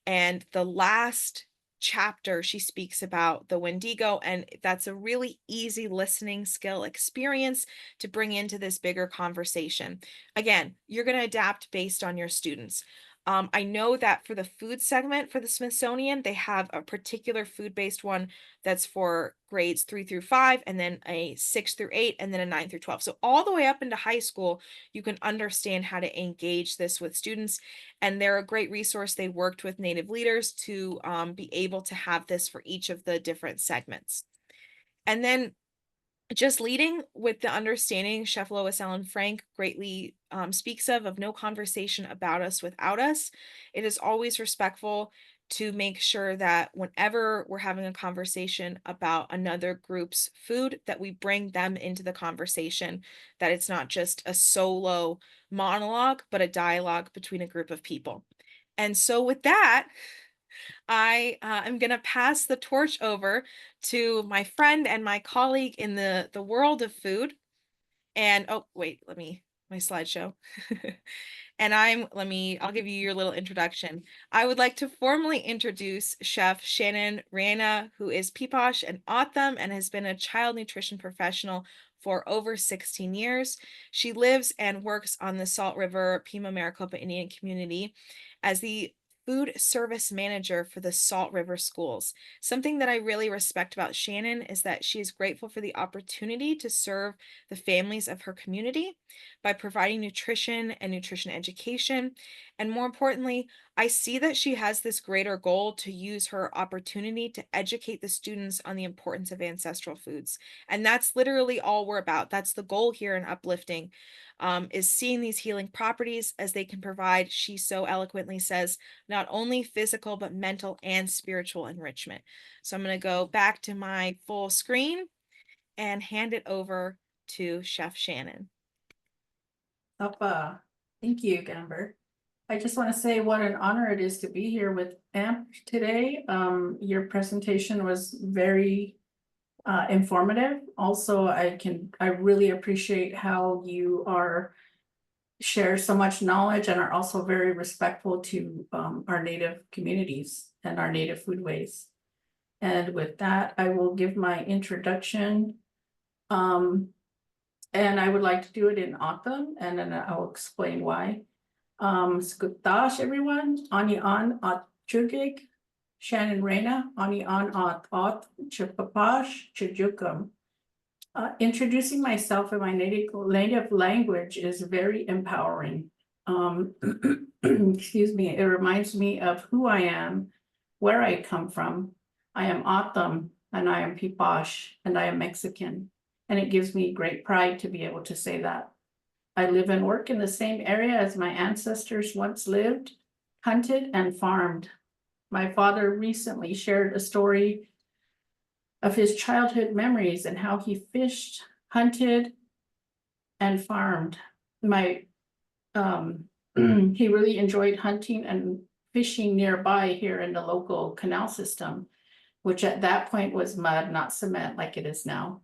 And the last chapter, she speaks about the Wendigo, and that's a really easy listening skill experience to bring into this bigger conversation. Again, you're going to adapt based on your students. I know that for the food segment for the Smithsonian, they have a particular food-based one that's for grades 3 through 5, and then a 6 through 8, and then a 9 through 12. So all the way up into high school, you can understand how to engage this with students. And they're a great resource. They worked with Native leaders to be able to have this for each of the different segments. And then just leading with the understanding Chef Lois Ellen Frank greatly speaks of no conversation about us without us. It is always respectful to make sure that whenever we're having a conversation about another group's food, that we bring them into the conversation, that it's not just a solo monologue, but a dialogue between a group of people. And so with that, I am going to pass the torch over to my friend and my colleague in the world of food. And oh, wait, my slideshow. And I'll give you your little introduction. I would like to formally introduce Chef Shannon Reina, who is Peeposh and Autumn and has been a child nutrition professional for over 16 years. She lives and works on the Salt River Pima Maricopa Indian community as the food service manager for the Salt River schools. Something that I really respect about Shannon is that she is grateful for the opportunity to serve the families of her community by providing nutrition and nutrition education. And more importantly, I see that she has this greater goal to use her opportunity to educate the students on the importance of ancestral foods. And that's literally all we're about. That's the goal here in Uplifting, is seeing these healing properties as they can provide, she so eloquently says, not only physical, but mental and spiritual enrichment. So I'm going to go back to my full screen and hand it over to Chef Shannon. Thank you, Gamber. I just want to say what an honor it is to be here with AMP today. Your presentation was very informative. Also, I really appreciate how you share so much knowledge and are also very respectful to our Native communities and our Native foodways. And with that, I will give my introduction. And I would like to do it in Autumn, and then I'll explain why. Skutash, everyone. Ani an at chugig. Shannon Reina. Ani an at chipapash chijukum. Introducing myself in my native language is very empowering. Excuse me, it reminds me of who I am, where I come from. I am Autumn, and I am Peeposh, and I am Mexican, and it gives me great pride to be able to say that. I live and work in the same area as my ancestors once lived. hunted and farmed. My father recently shared a story of his childhood memories and how he fished, hunted, and farmed. He really enjoyed hunting and fishing nearby here in the local canal system, which at that point was mud, not cement like it is now.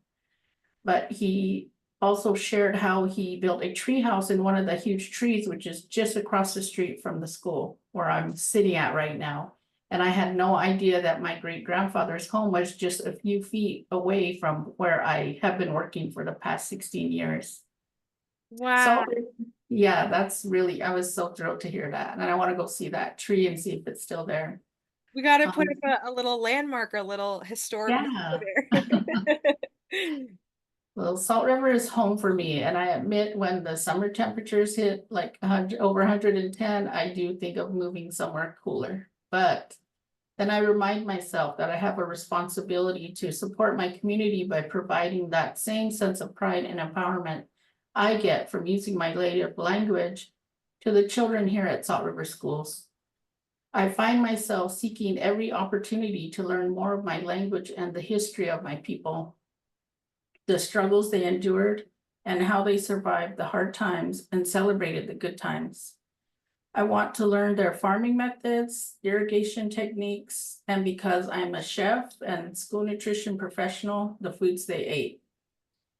But he also shared how he built a tree house in one of the huge trees, which is just across the street from the school where I'm sitting at right now. And I had no idea that my great grandfather's home was just a few feet away from where I have been working for the past 16 years. Wow. So, yeah, that's really, I was so thrilled to hear that. And I want to go see that tree and see if it's still there. We got to put Um, up a little landmark, a little historic yeah. marker there. Well, Salt River is home for me, and I admit when the summer temperatures hit like 100, over 110, I do think of moving somewhere cooler. But then I remind myself that I have a responsibility to support my community by providing that same sense of pride and empowerment I get from using my native language to the children here at Salt River Schools. I find myself seeking every opportunity to learn more of my language and the history of my people, the struggles they endured, and how they survived the hard times and celebrated the good times. I want to learn their farming methods, irrigation techniques, and because I'm a chef and school nutrition professional, the foods they ate.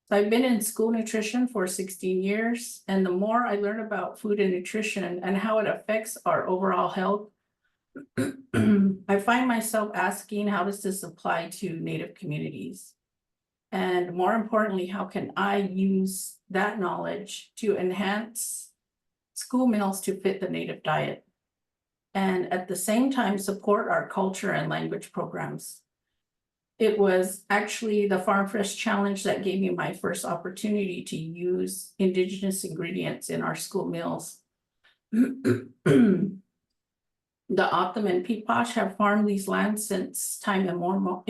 So I've been in school nutrition for 16 years, and the more I learn about food and nutrition and how it affects our overall health, I find myself asking, how does this apply to Native communities? And more importantly, how can I use that knowledge to enhance school meals to fit the Native diet? And at the same time, support our culture and language programs. It was actually the Farm Fresh Challenge that gave me my first opportunity to use Indigenous ingredients in our school meals. The O'odham and Peeposh have farmed these lands since time immemorial,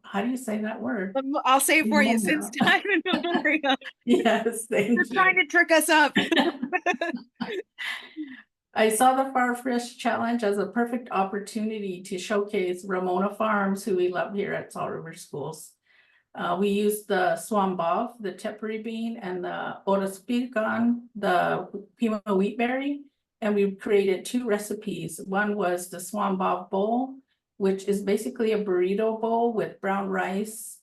how do you say that word? I'll say it for you, since Immemorial. time immemorial. Yes, They're thank trying you. to trick us up. I saw the Farm Fresh Challenge as a perfect opportunity to showcase Ramona Farms, who we love here at Salt River Schools. We used the swambav, the tepary bean, and the orospilgan, the pima wheatberry, and we created two recipes. One was the swambav bowl, which is basically a burrito bowl with brown rice.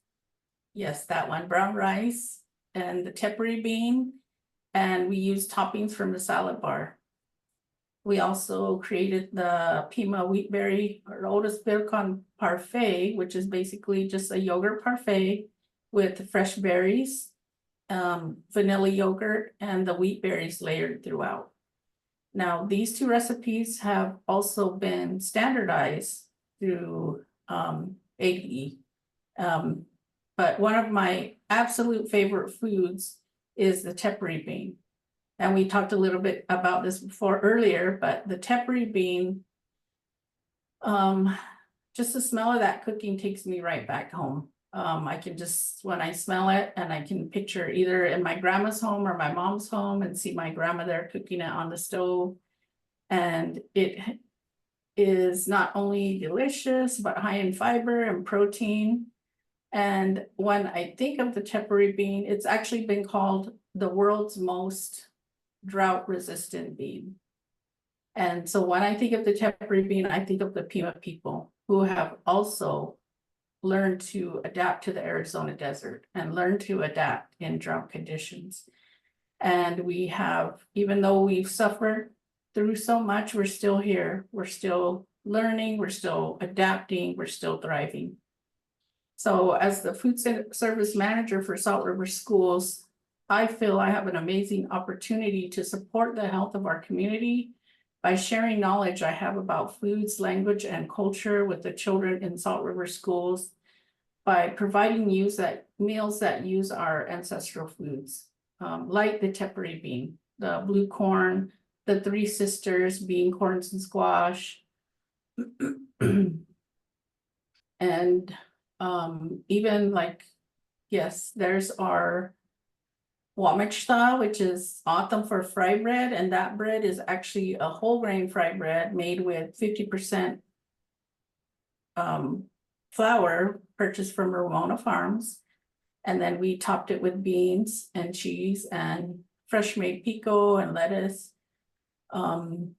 Yes, that one, brown rice, and the tepary bean, and we used toppings from the salad bar. We also created the Pima Wheatberry or Otis Bircon Parfait, which is basically just a yogurt parfait with fresh berries, vanilla yogurt, and the wheat berries layered throughout. Now, these two recipes have also been standardized through ADE. But one of my absolute favorite foods is the tepary bean. And we talked a little bit about this before earlier, but the tepary bean, just the smell of that cooking takes me right back home. I can just, when I smell it, and I can picture either in my grandma's home or my mom's home and see my grandma there cooking it on the stove. And it is not only delicious, but high in fiber and protein. And when I think of the tepary bean, it's actually been called the world's most drought resistant bean. And so when I think of the tepary bean, I think of the Pima people who have also learned to adapt to the Arizona desert and learn to adapt in drought conditions. And we have, even though we've suffered through so much, we're still here. We're still learning, we're still adapting, we're still thriving. So as the food service manager for Salt River Schools, I feel I have an amazing opportunity to support the health of our community by sharing knowledge I have about foods, language, and culture with the children in Salt River Schools by providing meals that use our ancestral foods, like the tepary bean, the blue corn, the Three Sisters bean, corns, and squash. And even like, yes, there's our Wamachta, which is autumn for fry bread, and that bread is actually a whole grain fry bread made with 50% flour purchased from Ramona Farms. And then we topped it with beans and cheese and fresh made pico and lettuce. And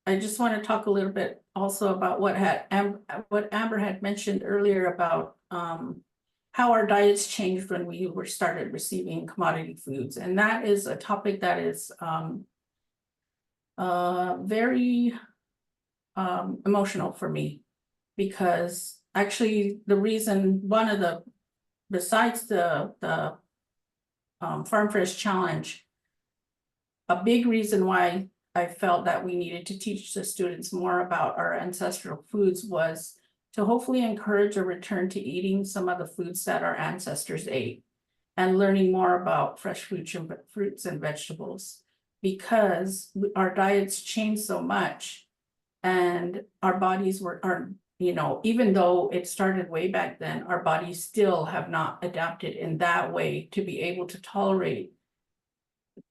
I just want to talk a little bit also about what Amber had mentioned earlier about how our diets changed when we were started receiving commodity foods. And that is a topic that is very emotional for me, because actually the reason, one of the, besides the Farm Fresh Challenge, a big reason why I felt that we needed to teach the students more about our ancestral foods was to hopefully encourage a return to eating some of the foods that our ancestors ate, and learning more about fresh fruits and vegetables, because our diets changed so much, and our bodies are, you know, even though it started way back then, our bodies still have not adapted in that way to be able to tolerate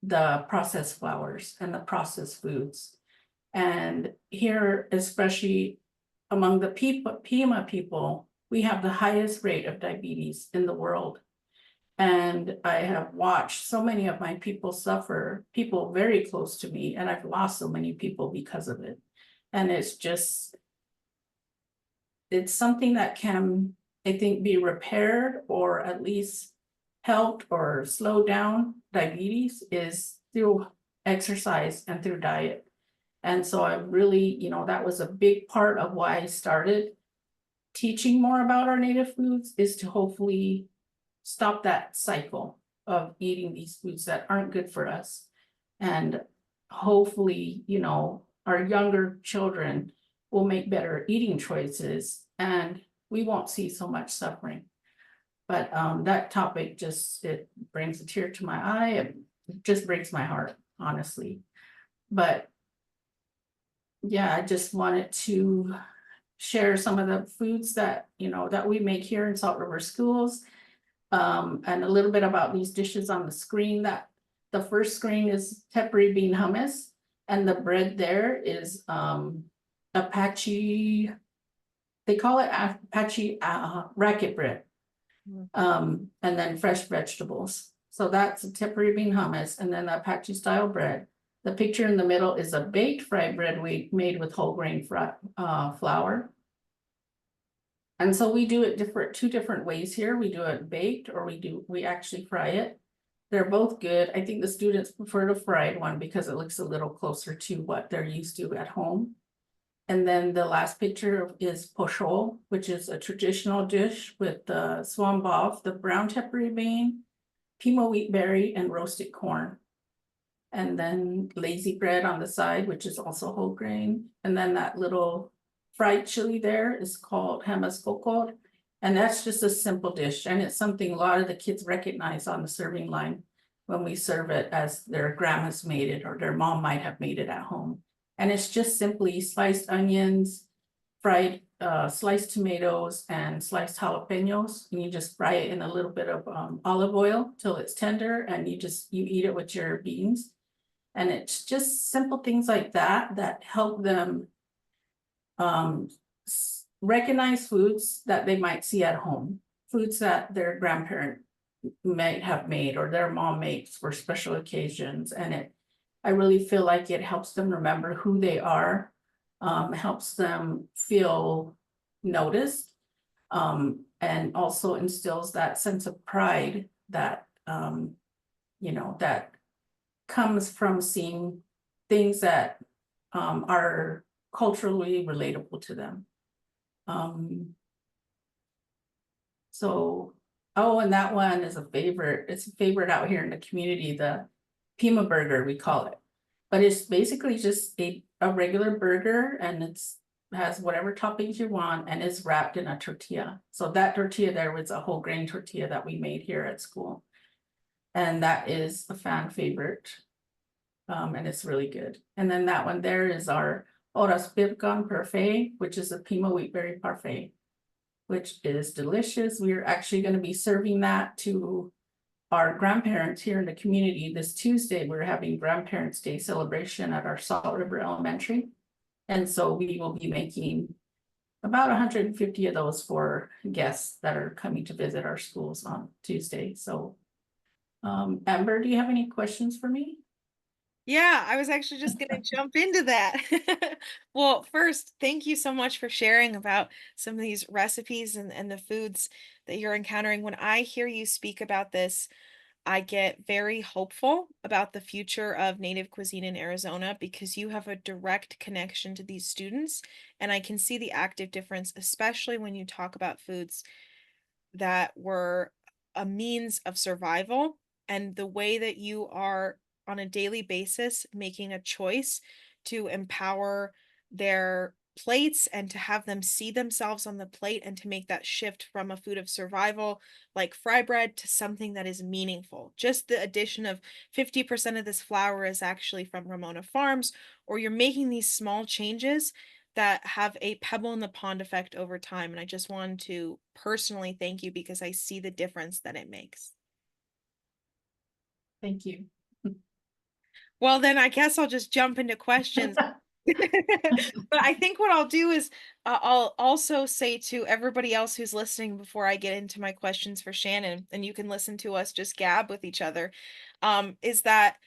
the processed flours and the processed foods. And here, especially among the Pima people, we have the highest rate of diabetes in the world. And I have watched so many of my people suffer, people very close to me, and I've lost so many people because of it. And it's just, it's something that can, I think, be repaired or at least helped or slowed down diabetes is through exercise and through diet. And so I really, you know, that was a big part of why I started teaching more about our native foods, is to hopefully stop that cycle of eating these foods that aren't good for us. And hopefully, you know, our younger children will make better eating choices and we won't see so much suffering. But that topic just, it brings a tear to my eye. It just breaks my heart, honestly. But yeah, I just wanted to share some of the foods that, you know, that we make here in Salt River Schools. And a little bit about these dishes on the screen. That the first screen is tepary bean hummus, and the bread there is Apache, they call it Apache racket bread, and then fresh vegetables. So that's a tepary bean hummus, and then the Apache style bread. The picture in the middle is a baked fried bread made with whole grain flour. And so we do it two different ways here. We do it baked, or we actually fry it. They're both good. I think the students prefer the fried one because it looks a little closer to what they're used to at home. And then the last picture is pochol, which is a traditional dish with the swambav, the brown tepary bean, pima wheat berry, and roasted corn. And then lazy bread on the side, which is also whole grain. And then that little fried chili there is called hamas kokor. And that's just a simple dish. And it's something a lot of the kids recognize on the serving line when we serve it, as their grandma's made it or their mom might have made it at home. And it's just simply sliced onions, fried sliced tomatoes, and sliced jalapenos. And you just fry it in a little bit of olive oil till it's tender, and you eat it with your beans. And it's just simple things like that that help them recognize foods that they might see at home, foods that their grandparent might have made or their mom makes for special occasions. And I really feel like it helps them remember who they are, helps them feel noticed, and also instills that sense of pride that, you know, that comes from seeing things that are culturally relatable to them. So, oh, and that one is a favorite. It's a favorite out here in the community, the Pima burger, we call it. But it's basically just a regular burger, and has whatever toppings you want, and it's wrapped in a tortilla. So that tortilla there was a whole grain tortilla that we made here at school. And that is a fan favorite. And it's really good. And then that one there is our Oras Pirkan parfait, which is a Pima wheat berry parfait. which is delicious. We're actually going to be serving that to our grandparents here in the community. This Tuesday, we're having Grandparents' Day celebration at our Salt River Elementary. And so we will be making about 150 of those for guests that are coming to visit our schools on Tuesday. So, Amber, do you have any questions for me? Yeah, I was actually just going to jump into that. Well, first, thank you so much for sharing about some of these recipes and the foods that you're encountering. When I hear you speak about this, I get very hopeful about the future of Native cuisine in Arizona because you have a direct connection to these students. And I can see the active difference, especially when you talk about foods that were a means of survival and the way that you are on a daily basis making a choice to empower their plates and to have them see themselves on the plate and to make that shift from a food of survival like fry bread to something that is meaningful. Just the addition of 50% of this flour is actually from Ramona Farms, or you're making these small changes that have a pebble in the pond effect over time. And I just wanted to personally thank you because I see the difference that it makes. Thank you. Well, then I guess I'll just jump into questions. But I think what I'll do is I'll also say to everybody else who's listening before I get into my questions for Shannon, and you can listen to us just gab with each other, is that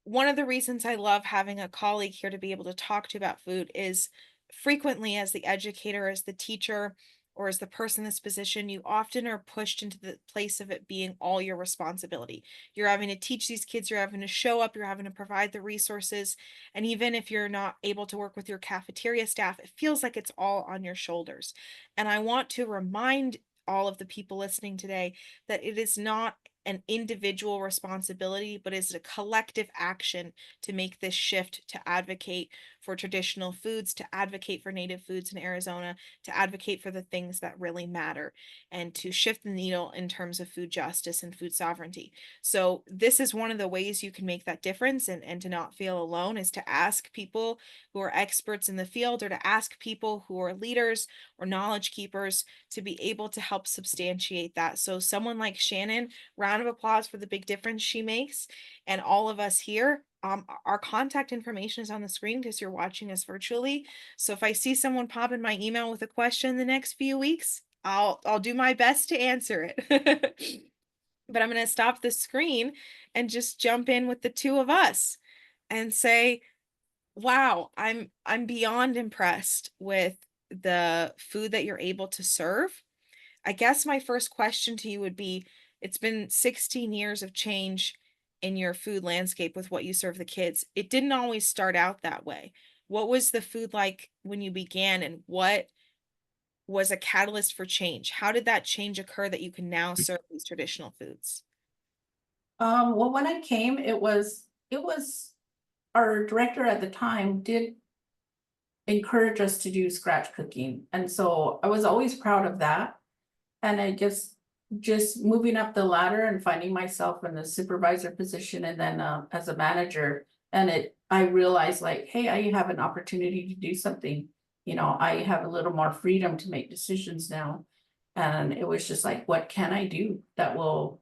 one of the reasons I love having a colleague here to be able to talk to about food is frequently as the educator, as the teacher, or as the person in this position, you often are pushed into the place of it being all your responsibility. You're having to teach these kids, you're having to show up, you're having to provide the resources. And even if you're not able to work with your cafeteria staff, it feels like it's all on your shoulders. And I want to remind all of the people listening today that it is not an individual responsibility, but is a collective action to make this shift to advocate for traditional foods, to advocate for native foods in Arizona, to advocate for the things that really matter, and to shift the needle in terms of food justice and food sovereignty. So this is one of the ways you can make that difference and to not feel alone is to ask people who are experts in the field or to ask people who are leaders or knowledge keepers to be able to help substantiate that. So someone like Shannon, round of applause for the big difference she makes. And all of us here, our contact information is on the screen because you're watching us virtually. So if I see someone pop in my email with a question in the next few weeks, I'll do my best to answer it. But I'm going to stop the screen and just jump in with the two of us and say, wow, I'm beyond impressed with the food that you're able to serve. I guess my first question to you would be, it's been 16 years of change in your food landscape with what you serve the kids. It didn't always start out that way. What was the food like when you began, and what was a catalyst for change? How did that change occur that you can now serve these traditional foods? Well, when I came, it was our director at the time did encourage us to do scratch cooking. And so I was always proud of that. And I just moving up the ladder and finding myself in the supervisor position and then as a manager. And I realized like, hey, I have an opportunity to do something. I have a little more freedom to make decisions now. And it was just like, what can I do that will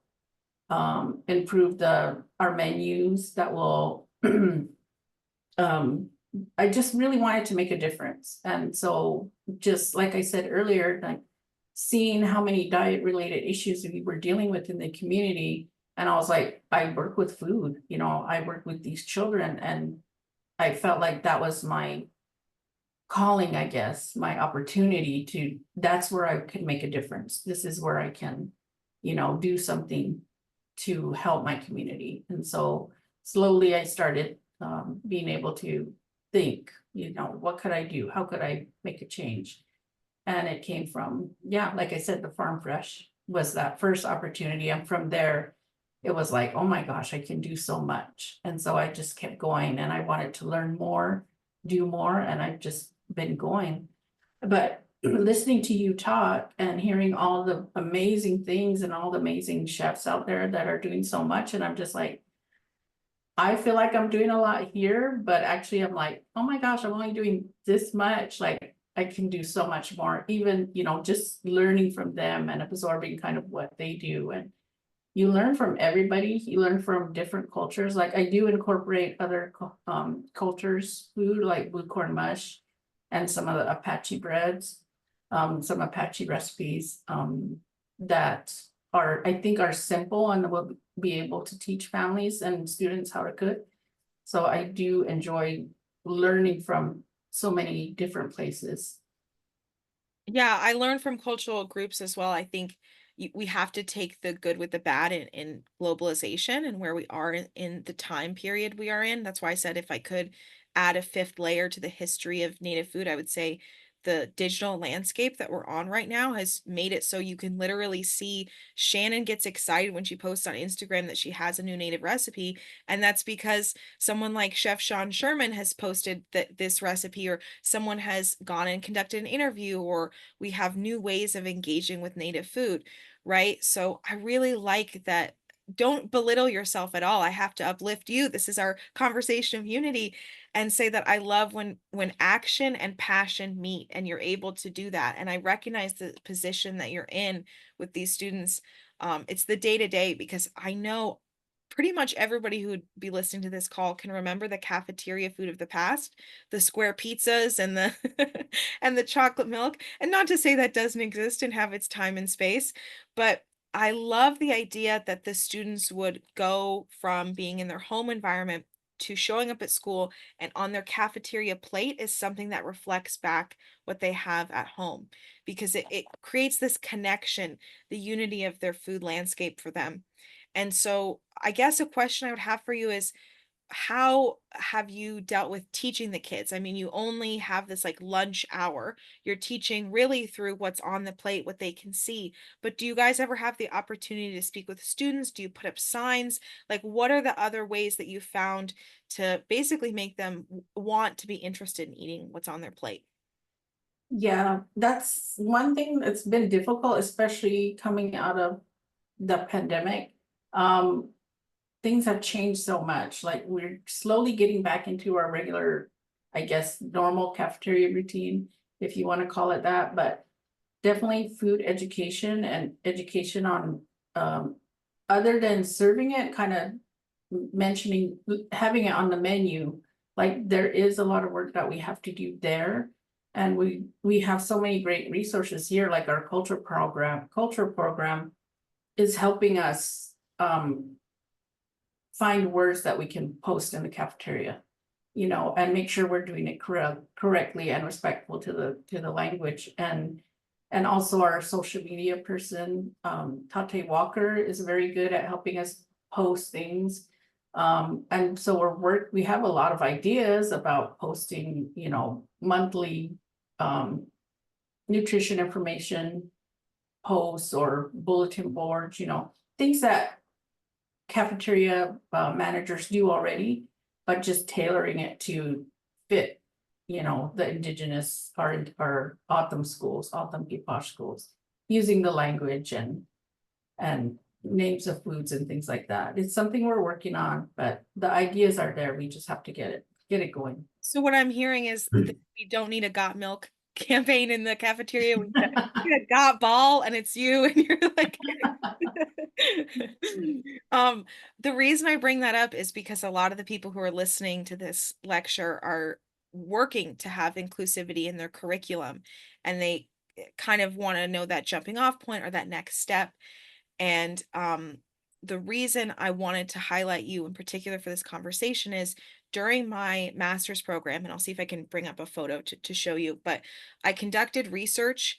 improve our menus, that will I just really wanted to make a difference. And so just like I said earlier, like seeing how many diet related issues we were dealing with in the community. And I was like, I work with food, I work with these children, and I felt like that was my calling, I guess, my opportunity that's where I could make a difference. This is where I can, do something to help my community. And so slowly I started being able to think, what could I do? How could I make a change? And it came from, yeah, like I said, the Farm Fresh was that first opportunity. And from there, it was like, oh my gosh, I can do so much. And so I just kept going and I wanted to learn more, do more, and I've just been going. But listening to you talk and hearing all the amazing things and all the amazing chefs out there that are doing so much, and I'm just like, I feel like I'm doing a lot here, but actually I'm like, oh my gosh, I'm only doing this much. Like I can do so much more, even, just learning from them and absorbing kind of what they do. And you learn from everybody, you learn from different cultures. Like I do incorporate other cultures, food like blue corn mush and some of the Apache breads, some Apache recipes, that I think are simple and will be able to teach families and students how to cook. So I do enjoy learning from so many different places. Yeah, I learned from cultural groups as well. I think we have to take the good with the bad in globalization and where we are in the time period we are in. That's why I said if I could add a fifth layer to the history of Native food, I would say the digital landscape that we're on right now has made it so you can literally see Shannon gets excited when she posts on Instagram that she has a new Native recipe. And that's because someone like Chef Sean Sherman has posted this recipe, or someone has gone and conducted an interview, or we have new ways of engaging with Native food, right? So I really like that. Don't belittle yourself at all. I have to uplift you. This is our conversation of unity, and say that I love when action and passion meet and you're able to do that. And I recognize the position that you're in with these students. It's the day to day, because I know pretty much everybody who would be listening to this call can remember the cafeteria food of the past, the square pizzas and the and the chocolate milk. And not to say that doesn't exist and have its time and space, but I love the idea that the students would go from being in their home environment to showing up at school, and on their cafeteria plate is something that reflects back what they have at home, because it creates this connection, the unity of their food landscape for them. And so I guess a question I would have for you is, how have you dealt with teaching the kids? I mean, you only have this like lunch hour. You're teaching really through what's on the plate, what they can see. But do you guys ever have the opportunity to speak with students? Do you put up signs? Like, what are the other ways that you found to basically make them want to be interested in eating what's on their plate? Yeah, that's one thing that's been difficult, especially coming out of the pandemic. Um, Things have changed so much. Like we're slowly getting back into our regular, I guess, normal cafeteria routine, if you want to call it that. But definitely food education and education on, um, other than serving it, kind of mentioning having it on the menu. Like there is a lot of work that we have to do there. And we have so many great resources here, like our culture program is helping us find words that we can post in the cafeteria, and make sure we're doing it correctly and respectful to the language. And also our social media person, Tate Walker, is very good at helping us post things. And so we have a lot of ideas about posting, monthly nutrition information posts or bulletin boards, things that cafeteria managers do already, but just tailoring it to fit, the indigenous, our Autumn Peaposh schools, using the language and names of foods and things like that. It's something we're working on, but the ideas are there. We just have to get it going. So what I'm hearing is that we don't need a got milk campaign in the cafeteria. We need a got ball, and it's you, and you're like, um, the reason I bring that up is because a lot of the people who are listening to this lecture are working to have inclusivity in their curriculum, and they kind of want to know that jumping off point or that next step. And the reason I wanted to highlight you in particular for this conversation is during my master's program, and I'll see if I can bring up a photo to show you, but I conducted research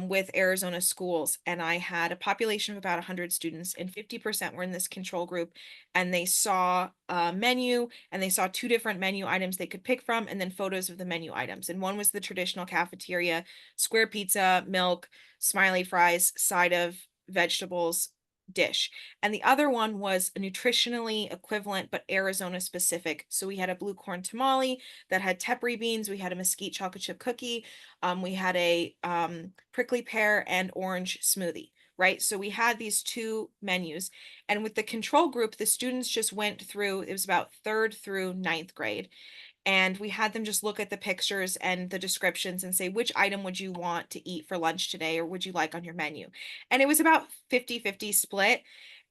with Arizona schools, and I had a population of about 100 students, and 50% were in this control group. And they saw a menu, and they saw two different menu items they could pick from, and then photos of the menu items. And one was the traditional cafeteria, square pizza, milk, smiley fries, side of vegetables dish. And the other one was a nutritionally equivalent but Arizona specific. So we had a blue corn tamale that had tepary beans. We had a mesquite chocolate chip cookie. We had a prickly pear and orange smoothie. Right. So we had these two menus. And with the control group, the students just went through, it was about third through ninth grade. And we had them just look at the pictures and the descriptions and say, which item would you want to eat for lunch today, or would you like on your menu? And it was about 50-50 split.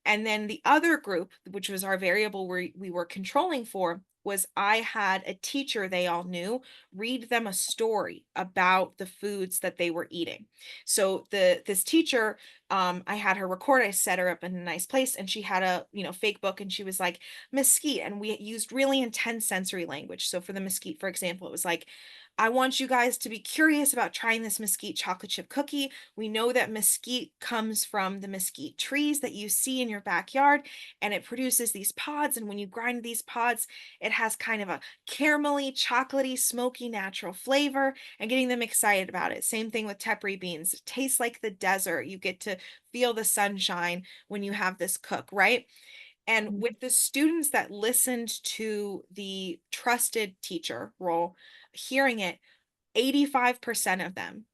And then the other group, which was our variable we were controlling for, was I had a teacher they all knew read them a story about the foods that they were eating. So this teacher, I had her record, I set her up in a nice place, and she had a, fake book, and she was like, mesquite, and we used really intense sensory language. So for the mesquite, for example, it was like, I want you guys to be curious about trying this mesquite chocolate chip cookie. We know that mesquite comes from the mesquite trees that you see in your backyard, and it produces these pods. And when you grind these pods, it has kind of a caramelly, chocolatey, smoky, natural flavor, and getting them excited about it. Same thing with tepary beans. It tastes like the desert. You get to feel the sunshine when you have this cook, right? And with the students that listened to the trusted teacher role, hearing it, 85% of them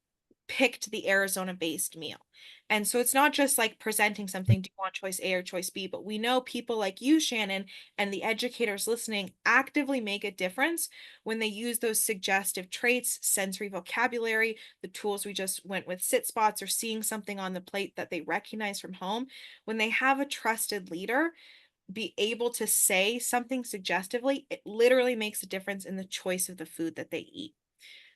picked the Arizona-based meal. And so it's not just like presenting something, do you want choice A or choice B? But we know people like you, Shannon, and the educators listening actively make a difference when they use those suggestive traits, sensory vocabulary, the tools we just went with, sit spots, or seeing something on the plate that they recognize from home. When they have a trusted leader be able to say something suggestively, it literally makes a difference in the choice of the food that they eat.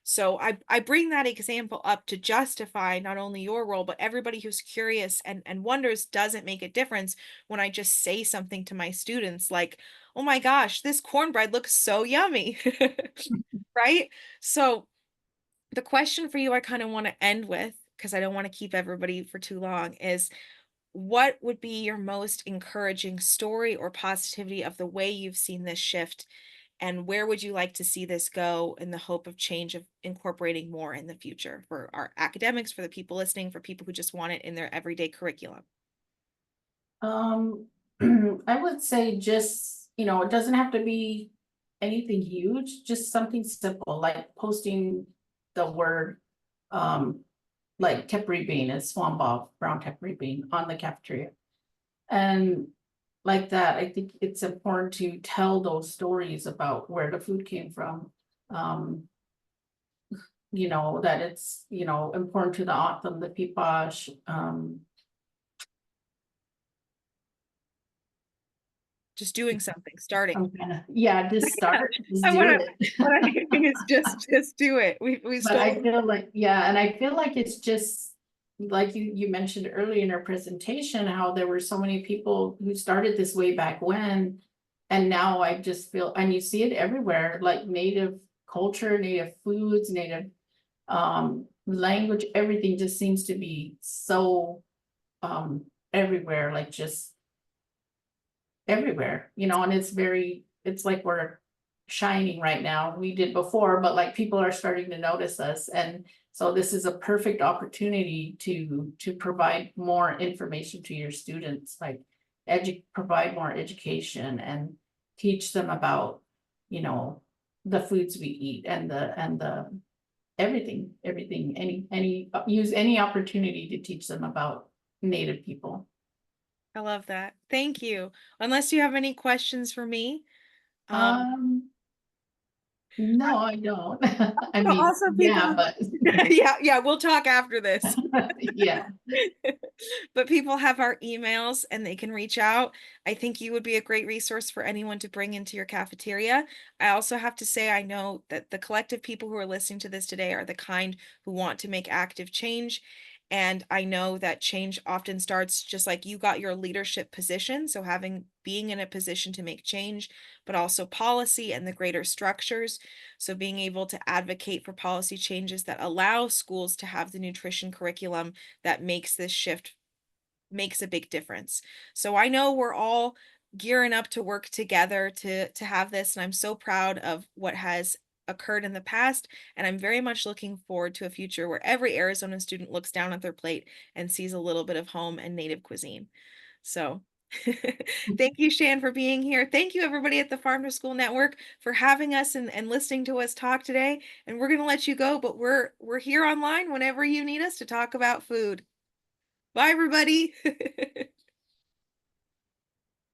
So I bring that example up to justify not only your role, but everybody who's curious and wonders, does it make a difference when I just say something to my students like, oh my gosh, this cornbread looks so yummy, right? So the question for you I kind of want to end with, because I don't want to keep everybody for too long, is what would be your most encouraging story or positivity of the way you've seen this shift? And where would you like to see this go in the hope of change, of incorporating more in the future for our academics, for the people listening, for people who just want it in their everyday curriculum? Um, I would say just, it doesn't have to be anything huge, just something simple, like posting the word, um, like tepary bean and swan ball, brown tepary bean on the cafeteria. And like that, I think it's important to tell those stories about where the food came from. Um, that it's, important to the autumn, the pipash, Just doing something, starting. I'm kind of, yeah, just start, just I do want to, it. what I'm hearing is just do it. We But I stole. feel like, yeah, and I feel like it's just like you mentioned earlier in our presentation, how there were so many people who started this way back when. And now I just feel, and you see it everywhere, like native culture, native foods, native language, everything just seems to be so everywhere, like just everywhere, and it's like we're shining right now. We did before, but like people are starting to notice us. And so this is a perfect opportunity to provide more information to your students, like provide more education and teach them about, you know, the foods we eat and the everything, any use any opportunity to teach them about Native people. I love that. Thank you. Unless you have any questions for me. Um, Um, No, I don't. I but mean, also yeah, people, but yeah, we'll talk after this. yeah. But people have our emails and they can reach out. I think you would be a great resource for anyone to bring into your cafeteria. I also have to say, I know that the collective people who are listening to this today are the kind who want to make active change. And I know that change often starts just like you got your leadership position. So being in a position to make change, but also policy and the greater structures. So being able to advocate for policy changes that allow schools to have the nutrition curriculum that makes a big difference. So I know we're all gearing up to work together to have this, and I'm so proud of what has occurred in the past, and I'm very much looking forward to a future where every Arizona student looks down at their plate and sees a little bit of home and native cuisine. So thank you, Shan, for being here. Thank you, everybody at the Farm to School Network, for having us and listening to us talk today. And we're going to let you go, but we're here online whenever you need us to talk about food. Bye, everybody.